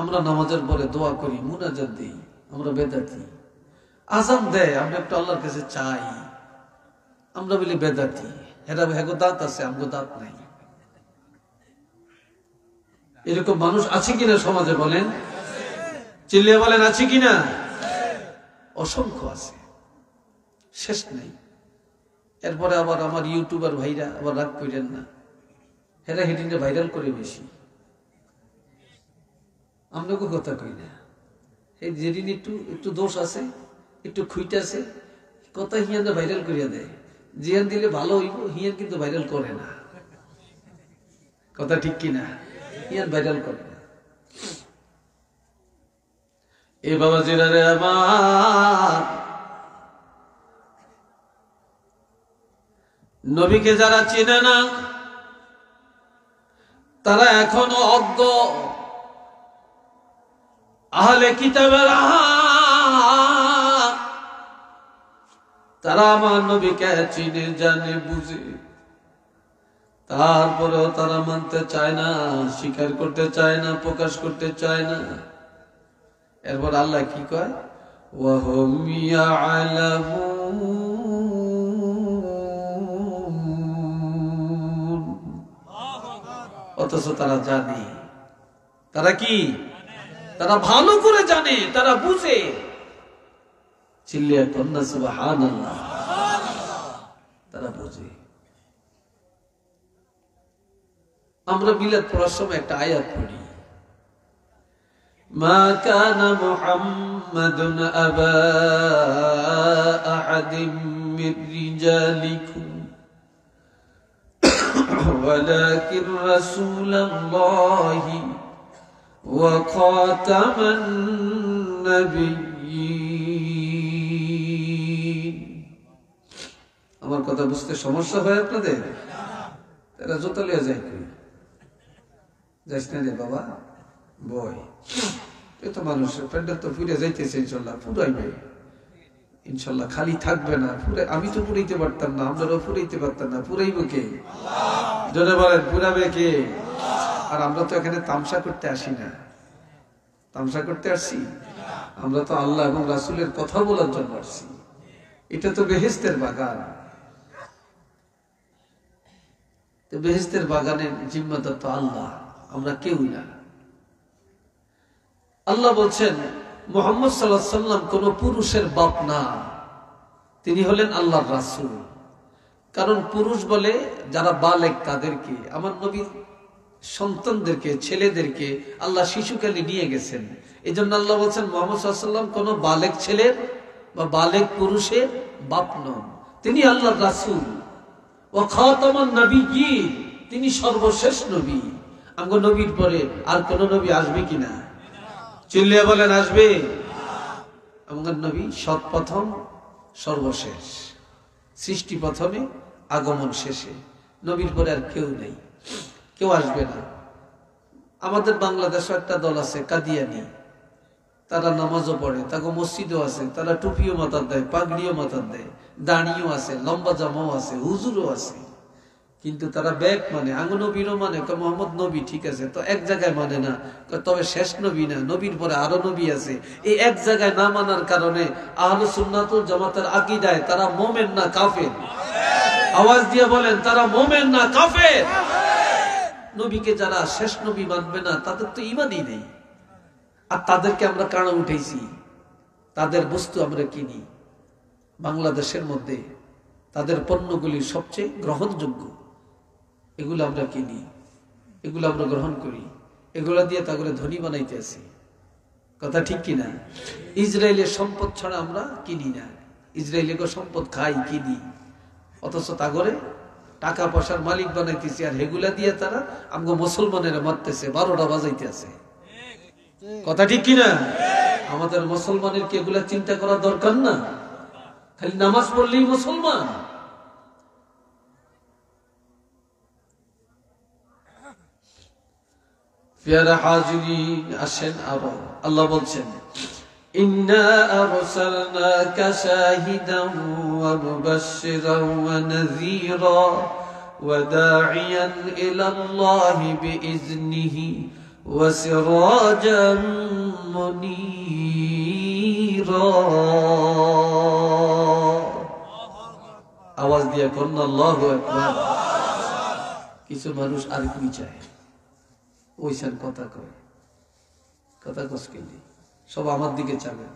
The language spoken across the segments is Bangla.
আমরা নামাজের পরে দোয়া করি, মুনাজাত দিই, আমরা বেদাতি। আজান দেয়, আমরা একটু আল্লাহর কাছে চাই, আমরা বলি বেদাতি। হেরা হেগো দাঁত আছে, আমগো দাঁত নাই। এরকম মানুষ আছে কিনা সমাজে বলেন? চিল্লিয়ে বলেন আছে কিনা? অসংখ্য আছে, শেষ নেই। এরপরে আবার আমার ইউটিউবার ভাইরা আবার রাগ করেন না, হেরা হেডিংটা ভাইরাল করে বেশি, আপনাকে কথা কই না। এই যেদিন একটু একটু দোষ আছে, একটু খুইট আছে, কথা হিয়ানটা ভাইরাল করিয়া দেয়। জিয়ান দিলে ভালো হইব, হিয়ান কিন্তু ভাইরাল করে না। কথা ঠিক কিনা? হিয়ান ভাইরাল করে না। এ বাবা জিরারে আমার, নবীকে যারা চেনে না তারা এখনো অজ্ঞ। আহলে কিতাবের তারা আমার নবীকে চিনে জানে বুঝে, তারপরেও তারা মানতে চায় না, স্বীকার করতে চায় না, প্রকাশ করতে চায় না। এরপর আল্লাহ কি কয়? ওয়াহুম ইয়ালামুন, অথচ তারা জানে। তারা কি? তারা ভালো করে জানে, তারা বুঝে। চিল্লিয়া কন্যা সুবহানাল্লাহ। তারা বুঝে। আমরা মিলাদ পড়ার সময় একটা আয়াত পড়ি, মা কানা মুহাম্মাদুন আবা আহাদিম মির রিজালিকুম ওয়ালাকিন রাসূলুল্লাহি ওয়া খাতামান নাবিয়্যিন। আমার কথা বুঝতে সমস্যা হয় আপনাদের? তারা জোতা লিয়ে যায় কই? যাইস না রে বাবা, বই। এত মানুষের প্যান্ডেল তো ফুরে যাইতেছে, ইনশাল্লাহ ফুরাইবে, ইনশাল্লাহ খালি থাকবে না। আমি তো ফুরাইতে পারতাম না, আমরাও ফুরাইতে পারতাম না, ফুরাইব কে? জোরে বলেন, ফুরাবে কে? আর আমরা তো এখানে তামসা করতে আসি না। তামসা করতে আসছি? আমরা তো আল্লাহ এবং রাসূলের কথা বলার জন্য আসছি। এটা তো বেহেশতের বাগান। বেহেশতের বাগানের জিম্মাদার তো আল্লাহ, আমরা কেউই না। আল্লাহ বলছেন মুহাম্মদ সাল্লাল্লাহু আলাইহি ওয়াসাল্লাম কোন পুরুষের বাপ না, তিনি হলেন আল্লাহর রাসূল। কারণ পুরুষ বলে যারা বালেগ তাদেরকে, আমার নবীর সন্তানদেরকে, ছেলেদেরকে আল্লাহ শিশুকালে নিয়ে গেছেন। এই জন্য আল্লাহ বলছেন মুহাম্মদ সাল্লাল্লাহু আলাইহি ওয়াসাল্লাম কোন বালেগ ছেলের বা বালেগ পুরুষের বাপ নন, তিনি আল্লাহর রাসূল। ওয়া খাতামান নাবিয়্যিন, তিনি সর্বশেষ নবী। আমগো নবীর পরে আর কোন নবী আসবে কিনা? চিল্লিয়ে বলেন আসবে? আমগো নবী সৎপ্রথম, সর্বশেষ, সৃষ্টি প্রথমে, আগমন শেষে। নবীর পরে আর কেউ নেই, কেউ আসবে না। আমাদের বাংলাদেশে একটা দল আছে কাদিয়ানি, তারা নামাজও পড়ে, তাকে মসজিদও আছে, তারা টুপিও মাথার দেয়, পাগড়িও মাথার দেয়, দাঁড়িয়েও আছে, লম্বা জামাও আছে, হুজুরও আছে। কিন্তু তারা ব্যাগ মানে, আঙ্গ নবীরও মানে, মোহাম্মদ নবী ঠিক আছে, তো এক জায়গায় মানে না, তবে শেষ নবী না, নবীর পরে আরো নবী আছে। এই এক জায়গায় না মানার কারণে আহলে সুন্নাত ওয়াল জামাতের আকীদায় তারা মুমিন না কাফের। আওয়াজ দিয়ে বলেন, তারা মুমিন না কাফের? নবীকে যারা শেষ নবী মানবে না তাদের তো ঈমানই নেই। আর তাদেরকে আমরা কানা উঠেছি, তাদের বস্তু আমরা কিনি। বাংলাদেশের মধ্যে তাদের পণ্যগুলি সবচেয়ে গ্রহণযোগ্য, এগুলো আমরা কিনি, এগুলো আমরা গ্রহণ করি, এগুলো দিয়ে তাগুলো ধনী বানাইতে আছি। কথা ঠিক কিনা? ইসরায়েলের সম্পদ ছাড়া আমরা কিনি না, ইসরায়েলের সম্পদ খাই, কিনি, অথচ তাগরে টাকা পয়সার মালিক বানাইতেছি। আর এগুলা দিয়ে তারা আমগো মুসলমানেরা মারতেছে, 12টা বাজাইতে আছে। কথা ঠিক কিনা? আমাদের মুসলমানের কি এগুলা চিন্তা করা দরকার না? খালি নামাজ পড়লেই মুসলমান? প্রিয় হাজিরিন, আসেন আরো আল্লাহ বলছেন ইন্না আরসালনাকা শাহিদান ওয়া মুবাশশিরান ওয়া নাযীরা ওয়া দা'iয়ান ইলা আল্লাহি বিইজনিহি وسراجا منيرا আওয়াজ দিয়ে কোন আল্লাহু আকবার। কিছু মানুষ আর কি চায়, ওইসব কথা কয়, কথা কসকেলি সব আমার দিকে চাবে।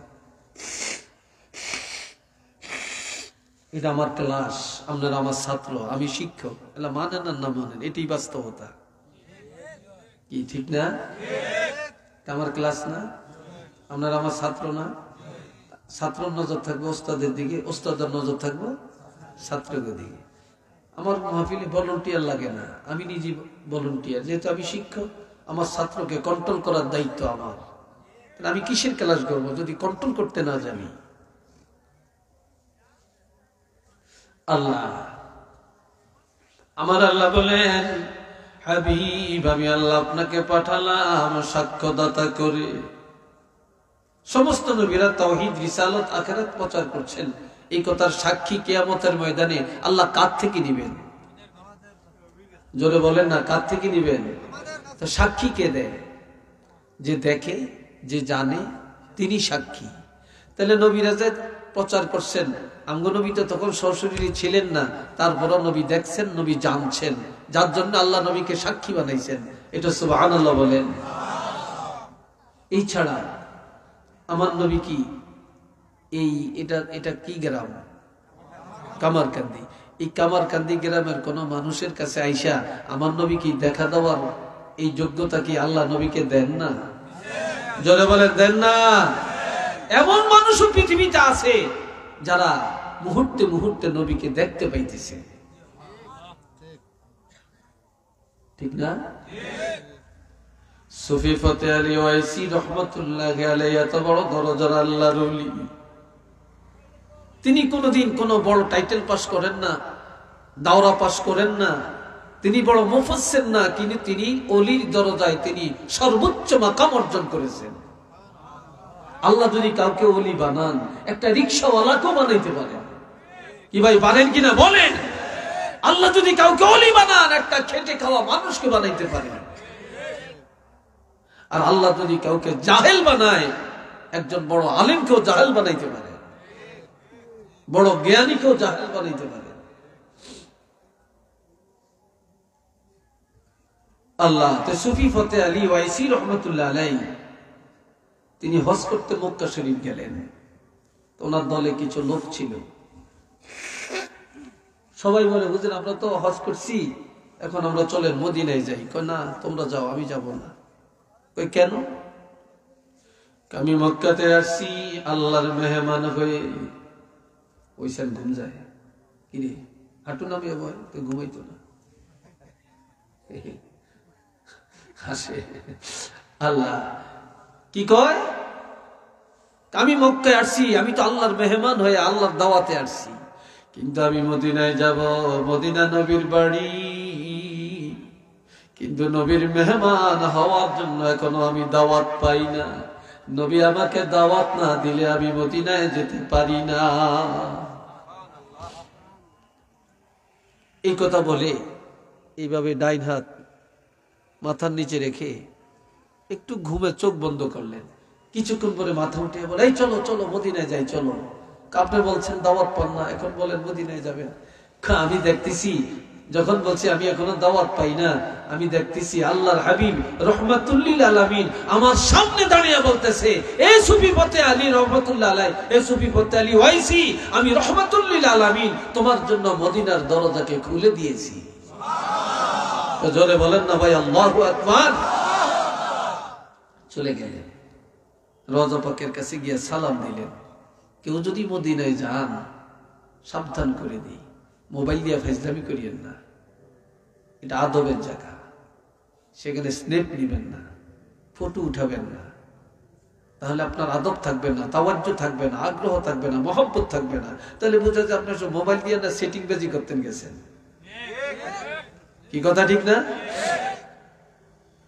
এটা আমার ক্লাস, আপনারা আমার ছাত্র, আমি শিক্ষক, এলা মানেন আর না মানেন এটাই বাস্তবতা। কি ঠিক না? আমার ক্লাস না, আপনারা আমার ছাত্র না? ছাত্রর নজর থাকবে ওস্তাদের দিকে, ওস্তাদের নজর থাকবে ছাত্রদের দিকে। আমার মাহফিলে ভলান্টিয়ার লাগে না, আমি নিজে ভলান্টিয়ার। যেহেতু আমি শিক্ষক, আমার ছাত্রকে কন্ট্রোল করার দায়িত্ব আমার। আমি কিসের ক্লাস করবো যদি কন্ট্রোল করতে না জানি? আল্লাহ, আমার আল্লাহ বলেন, হাবিব আমি আল্লাহ আপনাকে পাঠালাম সাক্ষ্যদাতা করে। সমস্ত নবীরা তাওহীদ, রিসালাত, আখিরাত প্রচার করছেন। এই কথার সাক্ষী কিয়ামতের ময়দানে আল্লাহ কার থেকে নিবেন? জোরে বলেন না, কার থেকে নিবেন? তো সাক্ষী কে দেয়? যে দেখে, যে জানে, তিনি সাক্ষী। তাহলে নবীরা যে প্রচার করছেন, আমগো নবী তো তখন সশরীরী ছিলেন না, তারপরও নবী দেখছেন, নবী জানছেন, যার জন্য আল্লাহ নবীকে সাক্ষী বানাইছেন। এটা সুবহানাল্লাহ বলেন। এই ছাড়া আমার নবী কি এটা কি গ্রাম? কামারকান্দি। এই কামারকান্দি গ্রামের কোন মানুষের কাছে আইসা আমার নবী কি দেখা দেওয়ার এই যোগ্যতা কি আল্লাহ নবীকে দেন না? জোরে বলেন দেন না? এমন মানুষও পৃথিবীতে আছে যারা মুহূর্তে মুহূর্তে নবীকে দেখতে পাইতেছে, ঠিক না? সুফি ফতে আলী ওয়াইসি রহমাতুল্লাহি আলাইহি এত বড় দরজার আল্লাহর ওলি, তিনি কোনোদিন কোনো বড় টাইটেল পাস করেন না, দাওরা পাস করেন না, তিনি বড় মুফাসসির না, কিন্তু তিনি ওলির দরজায় তিনি সর্বোচ্চ মাকাম অর্জন করেছেন। আল্লাহ যদি কাউকে ওলি বানান, একটা রিকশাওয়ালাকেও বানাইতে পারেন। কি ভাই পারেন কিনা বলেন? আল্লাহ যদি কাউকে ওলি বানান, একটা খেটে খাওয়া মানুষকে বানাইতে পারেন। আর আল্লাহ যদি কাউকে জাহেল বানায়, একজন বড় আলেমকেও জাহেল বানাইতে পারে, বড় জ্ঞানীকেও জাহেল বানাইতে পারে। আল্লাহ তো সুফি ফতে আলী ওয়াইসি রহমতুল্লাহ আলাইহি তিনি হজ করতে মক্কা শরীফ গেলেন। ওনার দলে কিছু লোক ছিল, সবাই বলে, হুজুর আমরা তো হজ করছি, এখন আমরা চলেন মদিনায় যাই। কয় না, তোমরা যাও, আমি যাব না। কই কেন? আমি মক্কাতে আসছি আল্লাহর মেহমান হয়ে। ওইসব ঘুম যায়, কিরে হাঁটু নামিয়ে বয়, তো ঘুমাইতো না, হাসে। আল্লাহ কি কয়? আমি মক্কায় আসছি, আমি তো আল্লাহর মেহমান হয়ে আল্লাহর দাওয়াতে আসছি, কিন্তু আমি মদিনায় যাব, মদিনা নবীর বাড়ি, কিন্তু নবীর মেহমান হওয়ার জন্য এখনো আমি দাওয়াত পাই না। নবী আমাকে দাওয়াত না দিলে আমি মদিনায় যেতে পারি না। এই কথা বলে এইভাবে ডাইন হাত মাথার নিচে রেখে একটু ঘুমে চোখ বন্ধ করলেন। কিছুক্ষণ পরে মাথা উঠিয়ে বলে, এই চলো চলো মদিনায় যাই, চলো। আপনি বলছেন দাওয়াত পান না, এখন বলেন মদিনায় যাবেন। আমি দেখতেছি, যখন বলছি আমি এখনো দাওয়াত পাই না, আমি দেখতেছি আল্লাহর হাবিব রহমাতুল্লিল আলামিন আমার সামনে দাঁড়িয়ে বলতেছে, এ সুফি ফতে আলী রহমাতুল্লাহ আলাইহি, এ সুফি ফতে আলী ওয়াইসি, আমি রহমাতুল্লিল আলামিন তোমার জন্য মদিনার দরজাকে খুলে দিয়েছি। সুবহানাল্লাহ। জোরে বলেন না ভাই, আল্লাহু আকবার। চলে গেলেন, রওজা পাকের কাছে গিয়ে সালাম দিলেন। কেউ যদি মদিনায় যান, সাবধান করে দিই, মোবাইল দিয়ে ফাইজলামি করিয়েন না, এটা আদবের জায়গা। সেখানে স্ন্যাপ নিবেন না, ফটো উঠাবেন না, তাহলে আপনার আদব থাকবে না, তাওয়াজ্জু থাকবে না, আগ্রহ থাকবে না, মহব্বত থাকবে না। তাহলে বোঝা যায় আপনার সব মোবাইল দিয়ে না সেটিং বাজি করতেন গেছেন। কি কথা ঠিক না?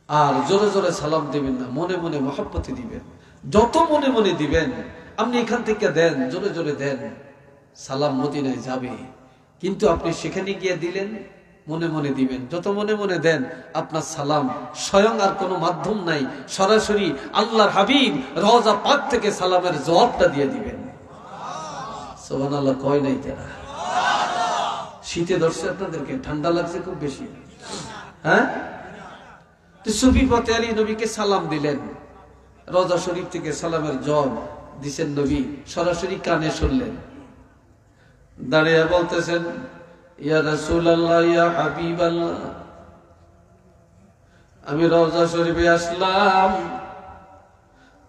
আর জোরে জোরে সালাম দিবেন না, মনে মনে মহব্বতে দিবেন। যত মনে মনে দিবেন, আপনি এখান থেকে দেন, জোরে জোরে দেন, সালাম মদিনায় যাবে। কিন্তু আপনি সেখানে গিয়ে দিলেন, মনে মনে দিবেন। যত মনে মনে দেন আপনার সালাম স্বয়ং আর কোনো মাধ্যম নাই, সরাসরি আল্লাহর হাবিব রওজা পাক থেকে সালামের জবাবটা দিয়ে দিবেন। সুবহানাল্লাহ কয় নাই তারা? শীতে ধরছে আপনাদেরকে, ঠান্ডা লাগছে খুব বেশি, হ্যাঁ? তো সুফি ফতে আলী নবীকে সালাম দিলেন, রওজা শরীফ থেকে সালামের জবাব দিছেন নবী, সরাসরি কানে শুনলেন। দাঁড়িয়ে বলতেছেন, ইয়া রাসূলুল্লাহ, ইয়া হাবিবাল্লাহ, আমি রওজা শরীফে আসলাম,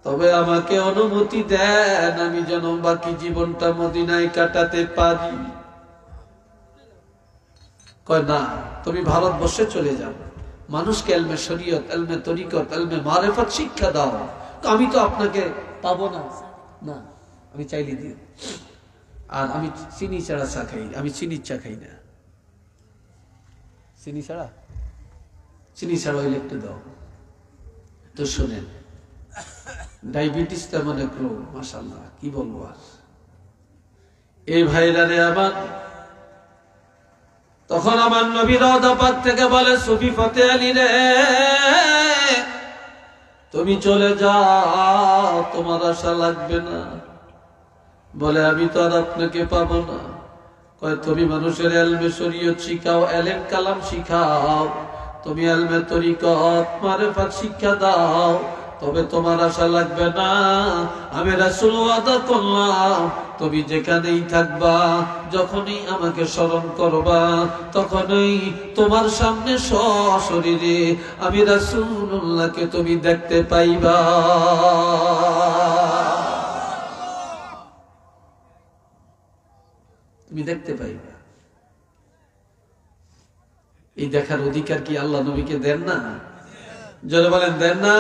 তবে আমাকে অনুমতি দেন আমি যেন বাকি জীবনটা মদিনায় কাটাতে পারি। কয় না, তুমি ভারতবর্ষে চলে যাও, মানুষকে এলমে শরীয়ত, এলমে তরিকত, এলমে মারেফত শিক্ষা দাও। তো আমি তো আপনাকে পাবো না, না আমি চাইলে দিই। আর আমি চিনি ছাড়া চা খাই, আমি চিনির চা খাই না, চিনি ছাড়া হইলে একটু দাও। তো শোনেন, ডায়াবেটিস তেমন এক রোগ, মাশাআল্লাহ, কি বলবো আর। এই ভাইরা রে আমার, তখন আমার নবী রওজা পাক থেকে বলে, সুফি ফতে আলী রে, তুমি চলে যাও, তোমার আশা লাগবে না। বলে, আমি তো আর আপনাকে পাবো না। কয়, তুমি মানুষের এলমে শরীয়ত শিখাও, এলেম কালাম শিখাও, তুমি এলমে তরিকত মারেফাত শিক্ষা দাও, তবে তোমার আশা লাগবে না। আমি রাসূল ওয়াদা করলাম, তুমি যেখানেই থাকবা, যখনই আমাকে স্মরণ করবা, তখনই তোমার সামনে সশরীরে আমি রাসূলুল্লাহকে তুমি দেখতে পাইবা। তুমি দেখতে পাইবা। এই দেখার অধিকার কি আল্লাহ নবীকে দেন না? জোরে বলেন, দেন না?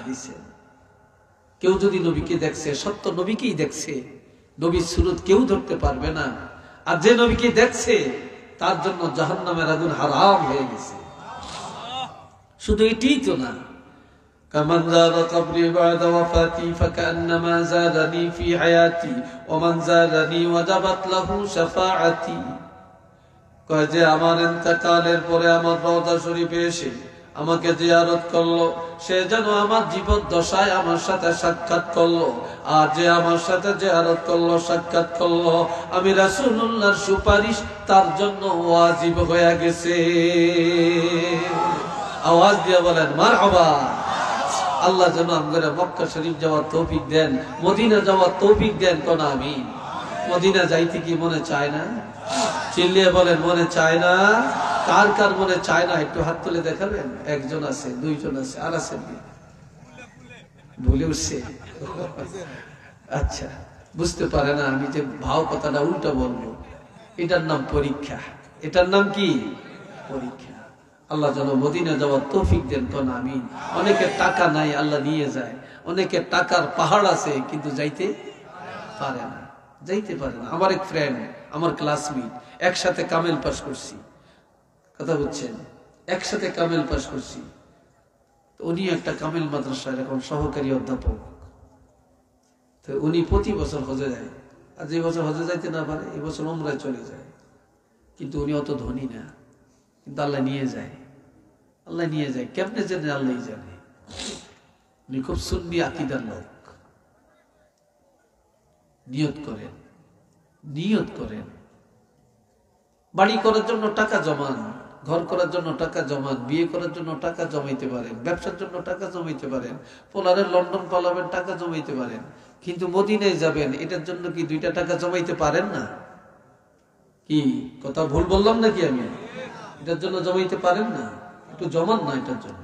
দিছেন। কেউ যদি নবীকে দেখছে, সত্য নবীকেই দেখছে, নবীর সুরত কেউ ধরতে পারবে না। আর যে নবীকে দেখছে তার জন্য জাহান্নামের আগুন হারাম হয়ে গেছে। শুধু এটাই তো না, কামান যারা কবরি বাদা ওয়াফাতি ফাকান্নামা যারানি ফি হায়াতি ওয়া মান যারানি ওয়াজাবাত লাহু শাফাআতি। কয় যে আমার ইন্তেকালের পরে আমার রওজা শরীফে এসে আমাকে জিয়ারত করলো, সে যেন আমার জীবদ্দশায় আমার সাথে সাক্ষাৎ করলো। আর যে আমার সাথে জিয়ারত করলো, সাক্ষাৎ করলো, আমি রাসূলুল্লাহর সুপারিশ তার জন্য ওয়াজিব হয়ে গেছে। আওয়াজ দিয়ে বলেন মারহাবা। আল্লাহ যেন আমাদের মক্কা শরীফ যাওয়ার তৌফিক দেন, মদিনা যাওয়ার তৌফিক দেন। কোন আমিন। মদিনা যাইতে কি মনে চায় না? চিল্লিয়ে বলেন, মনে চায় না? কার কার মনে চায় না একটু হাত তুলে দেখাবেন। একজন আছে, দুইজন আছে, আর আছে ভুলে উঠছে। আচ্ছা, বুঝতে পারে না আমি যে ভাও কথাটা উল্টা বলবো। এটার নাম পরীক্ষা। এটার নাম কি? পরীক্ষা। আল্লাহ যেন মদিনা যাওয়ার তৌফিক দেন। কোন আমিন। অনেকের টাকা নাই, আল্লাহ নিয়ে যায়। অনেকের টাকার পাহাড় আছে, কিন্তু যাইতে পারে না, যাইতে পারে না। আমার এক ফ্রেন্ড, আমার ক্লাসমেট, একসাথে কামেল পাস করছি, কথা বুঝছেন, একসাথে কামেল পাস করছি। উনি একটা কামেল মাদ্রাসার এখন সহকারী অধ্যাপক। তো উনি প্রতি বছর হজে যায়। আর যে বছর হজে যাইতে না পারে, এই বছর উমরায় চলে যায়। কিন্তু উনি অত ধনী না, কিন্তু আল্লাহ নিয়ে যায়। আল্লাহ নিয়ে যায় কেমনে জানে, আল্লাহ জানে। উনি খুব সুন্নি আকীদার লোক। নিয়ত করেন, নিয়ত করেন, বাড়ি করার জন্য টাকা জমান, ঘর করার জন্য টাকা জমান, বিয়ে করার জন্য টাকা জমাইতে পারেন, ব্যবসার জন্য টাকা জমাইতে পারেন, পোলারের লন্ডন পালাবেন, টাকা জমাইতে পারেন। কিন্তু মদিনায় যাবেন, এটার জন্য কি 2টা টাকা জমাইতে পারেন না? কি কথা ভুল বললাম নাকি আমি? এটার জন্য জমাইতে পারেন না? একটু জমান না এটার জন্য।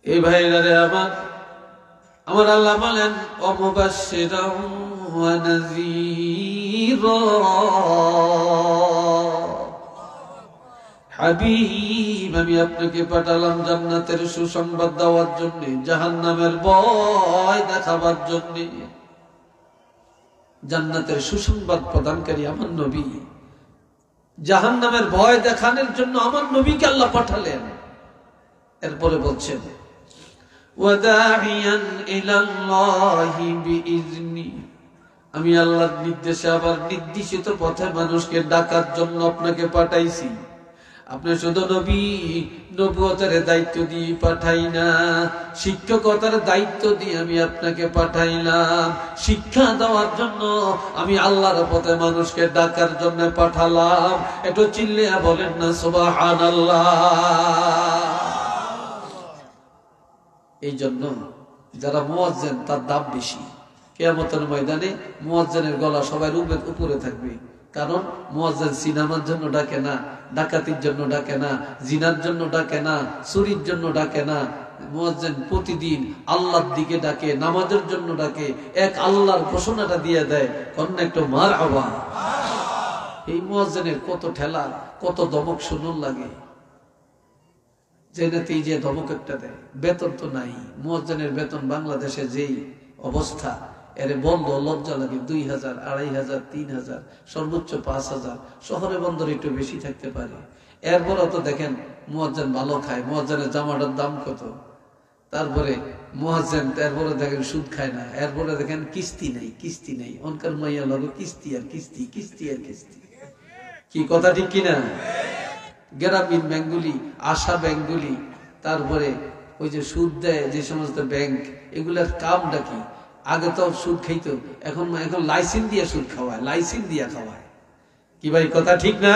এই ভাইরা রে আমার আল্লাহ বলেন, অমুবাশশিরাও ওয়া নাযীরা, হাবিব আমি আপনাকে পাঠালাম জান্নাতের সুসংবাদ দেওয়ার জন্য, জাহান্নামের ভয় দেখাবার জন্য। জান্নাতের সুসংবাদ প্রদানকারী আমার নবী, জাহান্নামের ভয় দেখানোর জন্য আমার নবীকে আল্লাহ পাঠালেন। এরপরে বলছেন, ওয়াদাইয়ান ইলাল্লাহি বিইজনি, আমি আল্লাহর নির্দেশে আবার নির্দেশিত পথে মানুষকে ডাকার জন্য আপনাকে পাঠাইছি। আপনি শুধু নবী নবুয়তের দায়িত্ব দিয়ে পাঠাই না, শিক্ষকতার দায়িত্ব দিয়ে আমি আপনাকে পাঠাইলাম। শিক্ষা দেওয়ার জন্য আমি আল্লাহর পথে মানুষকে ডাকার জন্য পাঠালাম। একটু চিল্লিয়া বলেন না সুবহানাল্লাহ। এই জন্য যারা মুয়াজ্জিন তার দাম বেশি। কিয়ামতের ময়দানে মুয়াজ্জিনের গলা সবার উপরে থাকবে। কারণ মুয়াজ্জিন সিনেমার জন্য ডাকে না, ডাকাতির জন্য ডাকে না, জিনার জন্য ডাকে না, চুরির জন্য ডাকে না। মুয়াজ্জিন প্রতিদিন আল্লাহর দিকে ডাকে, নামাজের জন্য ডাকে। এক আল্লাহর ঘোষণাটা দিয়ে দেয়, কন্যা একটু মারহাবা। এই মুয়াজ্জিনের কত ঠেলা, কত দমক শুনুন লাগে। জেনেতেই যে ধমক একটা দেয়, বেতন তো নাই। মুয়াজ্জিনের বেতন বাংলাদেশে যেই অবস্থা, এর বন্ধ লজ্জা লাগে। 2000, 2500, 3000, সর্বোচ্চ 5000। শহরে বন্দর একটু বেশি থাকতে পারে। এরপরও তো দেখেন মুয়াজ্জিন ভালো খায়। মুয়াজ্জিনের জামাটার দাম কত? তারপরে মুয়াজ্জিন এরপরে দেখেন সুদ খায় না। এরপরে দেখেন কিস্তি নেই, কিস্তি নেই। অনকার মাইয়া লাগে কিস্তি আর কিস্তি, কিস্তি আর কিস্তি। কি কথা ঠিক কিনা? গ্রামীণ ব্যাংকগুলি, আশা ব্যাংকগুলি, তারপরে ওই যে সুদ দেয় যে সমস্ত ব্যাংক, এগুলার কামটা কি? আগে তো সুদ খাইতো, এখন লাইসেন্স দিয়ে সুদ খাওয়ায়, লাইসেন্স দিয়ে খাওয়ায়। কি ভাই কথা ঠিক না?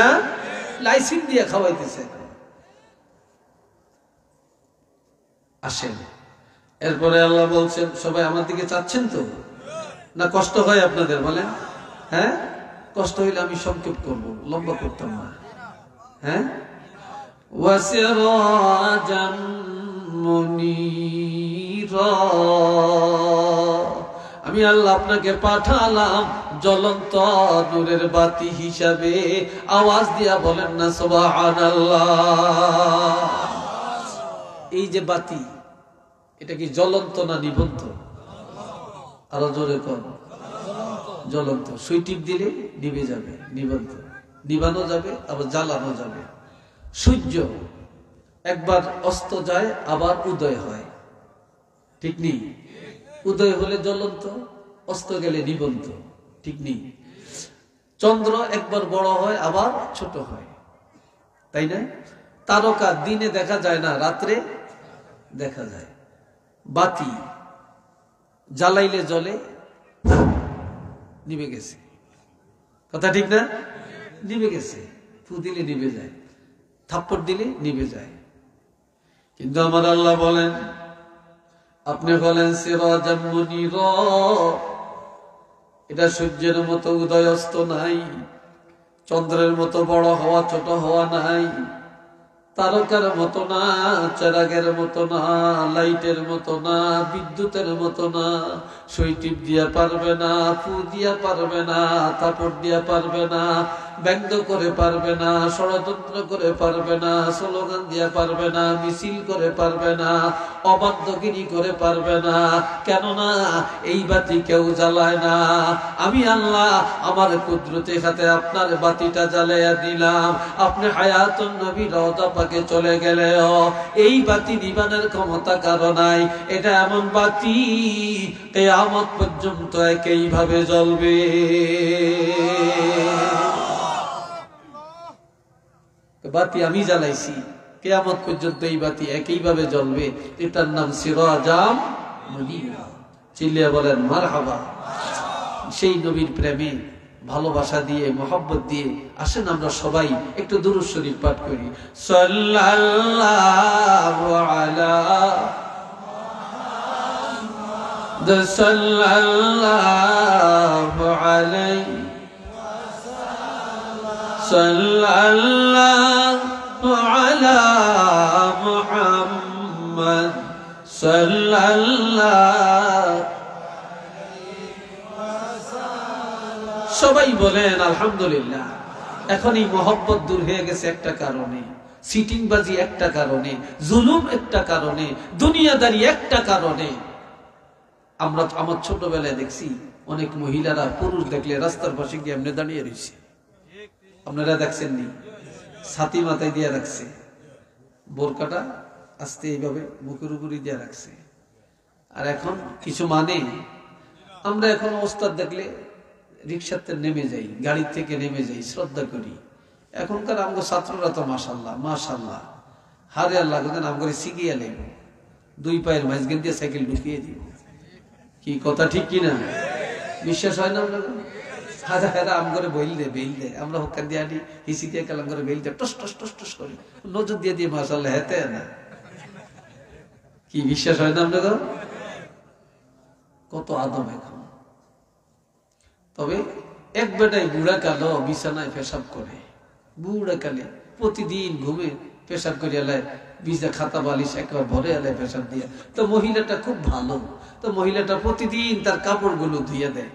লাইসেন্স দিয়ে খাওয়াইতেছে। আসেন, এরপরে আল্লাহ বলছেন, সবাই আমার দিকে চাচ্ছেন তো না? কষ্ট হয় আপনাদের বলেন? হ্যাঁ, কষ্ট হইলে আমি সংক্ষেপ করব, লম্বা করতাম না। হ্যাঁ, ওয়াসিরাজাম মুনীরা, আমি আল্লাহ আপনাকে পাঠালাম জ্বলন্ত নূরের বাতি হিসাবে। আওয়াজ দিয়া বলেন না সুবহানাল্লাহ। এই যে বাতি, এটা কি জ্বলন্ত না নিবন্ত? আরো জোরে কোন? জ্বলন্ত। সুই টিপ দিলে নিভে যাবে, নিবন্ত। নিবানো যাবে, আবার জ্বালানো যাবে। সূর্য একবার অস্ত যায়, আবার উদয় হয়, ঠিক নেই? উদয় হলে জ্বলন্ত, অস্ত গেলে নিবন্ত, ঠিক নেই? চন্দ্র একবার বড় হয়, আবার ছোট হয়, তাই না? তারকা দিনে দেখা যায় না, রাত্রে দেখা যায়। বাতি জ্বালাইলে জ্বলে, নিভে গেছে। কথা ঠিক না? নিভে গেছে। ফু দিলে নিভে যায়, থাপ্পড় দিলে নিভে যায়। কিন্তু আমার আল্লাহ বলেন, আপনি বলেন সিরাজাম মুনীরা, এটা সূর্যের মতো উদয় অস্ত নাই, চন্দ্রের মতো বড় হওয়া ছোট হওয়া নাই, তারকার মতো না, চেরাগের মতো না, লাইটের মতো না, বিদ্যুতের মতো না। সুই টিপ দিয়া পারবে না, ফু দিয়া পারবে না, থাপড় দিয়া পারবে না, ব্যঙ্গ করে পারবে না, ষড়যন্ত্র করে পারবে না, স্লোগান দিয়া পারবে না, মিছিল করে পারবে না, অবাধ্যগিরি করে পারবে না। কেননা এই বাতি কেউ জ্বালায় না। আমি আল্লাহ আমার কুদরতি হাতে আপনার বাতিটা জ্বালাইয়া দিলাম। আপনি হায়াতুন নবী রওজা পাকে চলে গেলেও এই বাতি নিবানের ক্ষমতা কারো নাই। এটা এমন বাতি কিয়ামত পর্যন্ত একইভাবে জ্বলবে। বাতি আমি জ্বালাইছি, কিয়ামত পর্যন্ত এই বাতি একইভাবে জ্বলবে। এটার নাম সিরাজাম মুনীরা। চিল্লিয়া বলেন মারহাবা। সেই নবীর প্রেমে ভালোবাসা দিয়ে, মোহাব্বত দিয়ে আসেন আমরা সবাই একটু দুরূদ শরীফ পাঠ করি। সাল্লাল্লাহু আলা মুহাম্মাদ, সাল্লাল্লাহু আলাইহি সাল্লাল্লাহু আলা মুহাম্মাদ, সাল্লাল্লাহু। সবাই বলেন আলহামদুলিল্লাহ। এখন এই মহব্বত দূর হয়ে গেছে একটা কারণে, সিটিংবাজি একটা কারণে, জুলুম একটা কারণে, দুনিয়াদারি একটা কারণে। আমরা আমার ছোটবেলায় দেখছি অনেক মহিলারা পুরুষ দেখলে রাস্তার পাশে গিয়ে এমনি দাঁড়িয়ে রয়েছে। আপনারা দেখছেন নি? ছাতি মাথায় দিয়ে রাখছে, বোরকাটা আস্তে এইভাবে বুকের উপরে দিয়ে রাখছে। আর এখন কিছু মানে আমরা এখন ওস্তাদ দেখলে রিক্সাতে নেমে যাই, গাড়ি থেকে নেমে যাই, শ্রদ্ধা করি। এখনকার আমগো ছাত্ররা তো মাশাল্লাহ মাশাল্লাহ, হারে আল্লাহ নাম করে শিখিয়ে লেব, 2 পায়ের মাঝখান দিয়ে সাইকেল ঢুকিয়ে দিব। কি কথা ঠিক কিনা? বিশ্বাস হয় না? আম করে বেল দে আমরা হকান দিয়ে আনি, হিসি দিয়ে কালাম করে বেল দিয়ে টস টস টস টস করে নজর দিয়ে দিয়ে মাশাল্লাহ হেতে না। কি বিশ্বাস হয় না আপনাদের? কত আদম এখন। তবে এক বেটাই বুড়া কালো বিছানায় পেশাব করে, বুড়া কালে প্রতিদিন ঘুমে পেশাব করিয়া লাই, বিজা খাতা বালিশ একবার ভরে আলে পেশাব দিয়া। তো মহিলাটা খুব ভালো, তো মহিলাটা প্রতিদিন তার কাপড়গুলো ধুইয়া দেয়।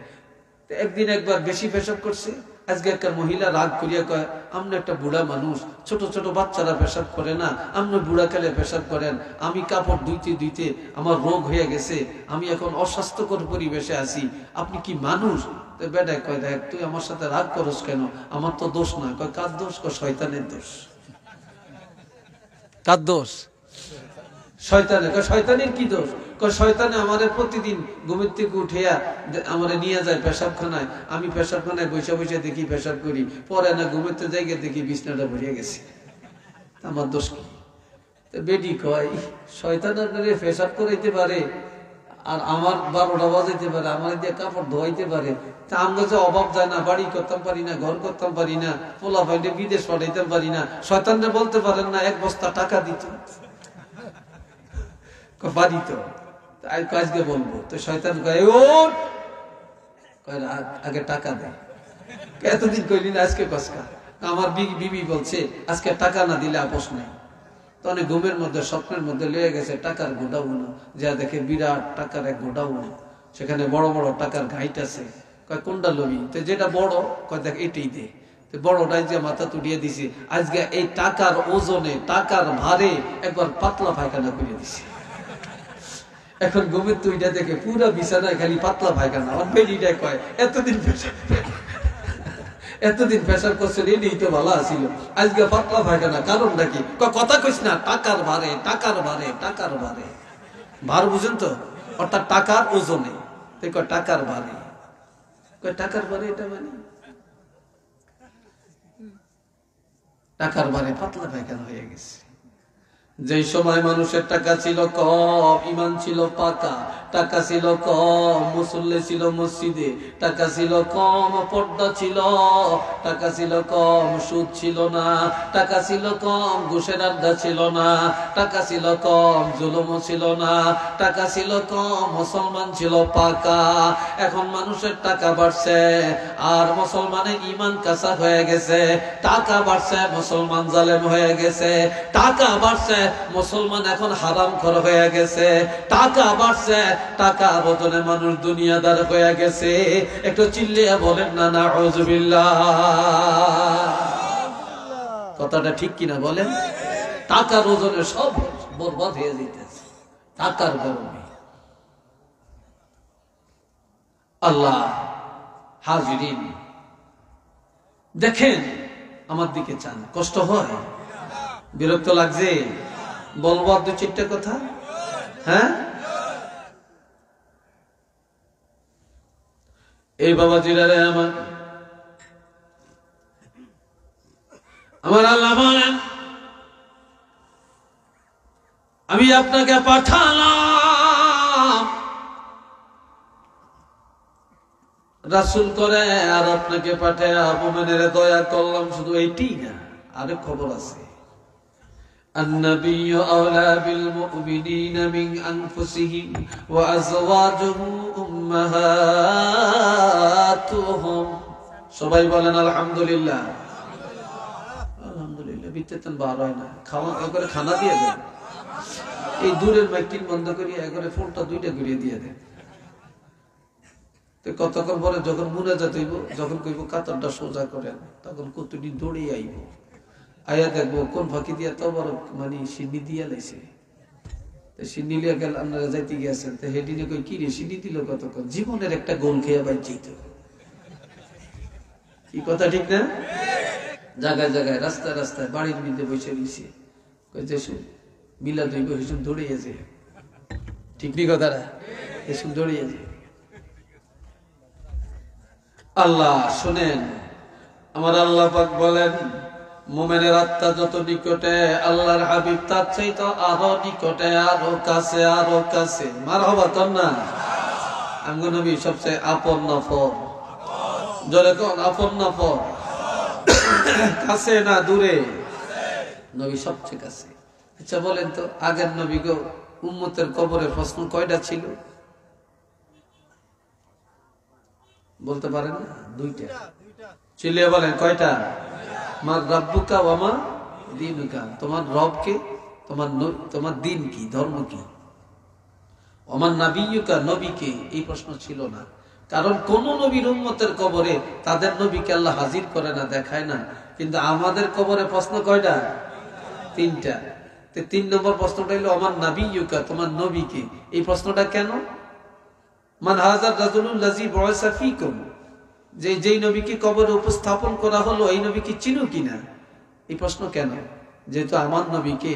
একদিন একবার বেশি পেশাব করছে, আজকে একটা মহিলা রাগ করিয়া কয়, আপনি একটা বুড়া মানুষ, ছোট ছোট বাচ্চারা পেশাব করে না, আপনি বুড়া কালে পেশাব করেন, আমি কাপড় ধুইতে ধুইতে আমার রোগ হয়ে গেছে, আমি এখন অস্বাস্থ্যকর পরিবেশে আছি, আপনি কি মানুষ? তো বেটায় কয়, দেখ তুই আমার সাথে রাগ করস কেন, আমার তো দোষ না। কয় কার দোষ? কয় শয়তানের দোষ। কার দোষ? শয়তানের। কয় শয়তানের কি দোষ? কয় শয়তানে আমারে প্রতিদিন ঘুমের থেকে উঠিয়া আমারে নিয়ে যায় পেশাবখানায়, আমি পেশাবখানায় বসে বসে দেখি পেশাব করি, পরে না ঘুমের তো জায়গায় দেখি বিছনাটা ভরিয়া গেছে, আমার দোষ কি? বেডি কয় শয়তান আপনারে পেশাব করাইতে পারে আর আমার 12টা বাজাইতে পারে, আমার দিয়ে কাপড় ধোয়াইতে পারে, তা আমরা যে অভাব যায় না, বাড়ি করতাম পারি না, ঘর করতাম পারি না, পোলা পাইলে বিদেশ পাঠাইতাম পারি না, শয়তানরে বলতে পারেন না 1 বস্তা টাকা দিত? বাড়ি তো আজকে বলবো। তো শয়তান কয় ওর আগে টাকা দেয়। এতদিন কইলি না, আজকে কসকা? আমার বিবি বলছে আজকে টাকা না দিলে আপোষ নাই। তো অনেক ঘুমের মধ্যে স্বপ্নের মধ্যে লয়ে গেছে টাকার গোডাউন, যা দেখে বিরাট টাকার এক গোডাউন, সেখানে বড় বড় টাকার ঘাইট আছে। কয় কোনটা লবি? তো যেটা বড়, কয় দেখ এটাই দে। বড়টাই যে মাথা তুলিয়ে দিছে, আজকে এই টাকার ওজনে টাকার ভারে একবার পাতলা পায়খানা করে দিছে। এখন ঘুমের তুইটা দেখে পুরো বিছানায় খালি পাতলা পায়খানা। আমার বেডিটা কয় এতদিন পেশাব করছেন, এটাই তো ভালো আছিল, আজকে পাতলা পায়খানা, কারণটা কি? কথা কইস না, টাকার ভারে টাকার ভারে টাকার ভারে। ভার বুঝেন তো? অর্থাৎ টাকার ওজনে। টাকার ভারে, টাকার ভারে এটা মানে টাকার ভারে পাতলা পায়খানা হয়ে গেছে। যে সময় মানুষের টাকা ছিল কম, ইমান ছিল পাকা, টাকা ছিল কম, মুসল্লি ছিল মসজিদে, টাকা ছিল কম, পর্দা ছিল, টাকা ছিল কম, সুদ ছিল না, টাকা ছিল কম, ঘুষের আড্ডা ছিল না, টাকা ছিল কম, জুলুম ছিল না, টাকা ছিল কম, মুসলমান ছিল পাকা। এখন মানুষের টাকা বাড়ছে আর মুসলমানের ইমান কাঁচা হয়ে গেছে, টাকা বাড়ছে মুসলমান জালেম হয়ে গেছে, টাকা বাড়ছে মুসলমান এখন হারামখোর হয়ে গেছে, টাকা বাড়ছে টাকার বদলে মানুষ দুনিয়াদার হয়ে গেছে। একটু চিল্লিয়ে বলেন না নাউযুবিল্লাহ। কথাটা ঠিক কিনা বলেন? টাকার ওজনে সব বরবাদ হয়ে যেতেছে টাকার গরমে। আল্লাহ হাজিরিন, দেখেন আমার দিকে চান, কষ্ট হয়, বিরক্ত লাগছে, বলবো আর 2-4টা কথা। হ্যাঁ, এই বাবা জিরারে আমার আল্লাহ বলেন, আমি আপনাকে পাঠালাম রাসূল করে, আর আপনাকে পাঠায় মুমিনের দয়া করলাম। শুধু এইটি না, আরেক খবর আছে। النبي أولى بالمؤمنين من أنفسهم وأزواجه أمهاتهم। সবাই বলেন আলহামদুলিল্লাহ। আলহামদুলিল্লাহ। বিতেতন বার হয় না, খাওয়া করে খানা দিয়ে দেন। এই দূরের মাইকিং বন্ধ করিয়ে একবারে ফোনটা 2টা ঘুরিয়ে দিয়ে দেন। তো কতক্ষণ পরে যখন মুনাজাত হইব, যখন কইব কাতরটা সোজা করেন, তখন কতটি দৌড়ে আইব, আয়া দেখবো কোন ফাঁকি দিয়া তো বড় মানে সিন্নি দিয়া লাইছে। সিন্নি লিয়া গেল, আপনারা যাইতে গিয়েছেন, তো হেডিনে কই কি রে সিন্নি দিল কতক্ষণ? জীবনের একটা গোল খেয়ে বাইচিত। কি কথা ঠিক না? জায়গায় জায়গায় রাস্তায় রাস্তায় বাড়ির মধ্যে বসে রয়েছে, যেসব মিলাদ হইব সেসব দৌড়িয়ে যায়। ঠিক নি কথাটা? এসব দৌড়িয়ে যায়। আল্লাহ শুনেন, আমার আল্লাহ পাক বলেন মুমিনের আত্মা যত নিকটে আল্লাহর হাবিব তার চাইতে আরো নিকটে, আরো কাছে, আরো কাছে। মারহাবা কর না। আমগো নবী সবচেয়ে আপন নফর, জোরে কোন আপন নফর, কাছে না দূরে? নবী সবচেয়ে কাছে। আচ্ছা বলেন তো, আগের নবী গো উম্মতের কবরে প্রশ্ন কয়টা ছিল? বলতে পারেন না? দুইটা। চিল্লিয়ে বলেন কয়টা? মার রাব্বুকা ওয়া মা দীনুকা, তোমার রব কে, তোমার দিন কি, ধর্ম কি? ওমান নাবিয়্যুকা, নবী কে? এই প্রশ্ন ছিল না। কারণ কোন নবীর উম্মতের কবরে তাদের নবীকে আল্লাহ হাজির করে না, দেখায় না। কিন্তু আমাদের কবরে প্রশ্ন কয়টা? তিনটা। 3 নম্বর প্রশ্নটা হলো ওমান নাবিয়্যুকা, তোমার নবী কে? এই প্রশ্নটা কেন? মান হাযার রাজুলুল লাযী বুইসা ফীকুম, যেই নবীকে কবরে উপস্থাপন করা হলো এই নবীকে চিনো কিনা? এই প্রশ্ন কেন? যেহেতু আমার নবীকে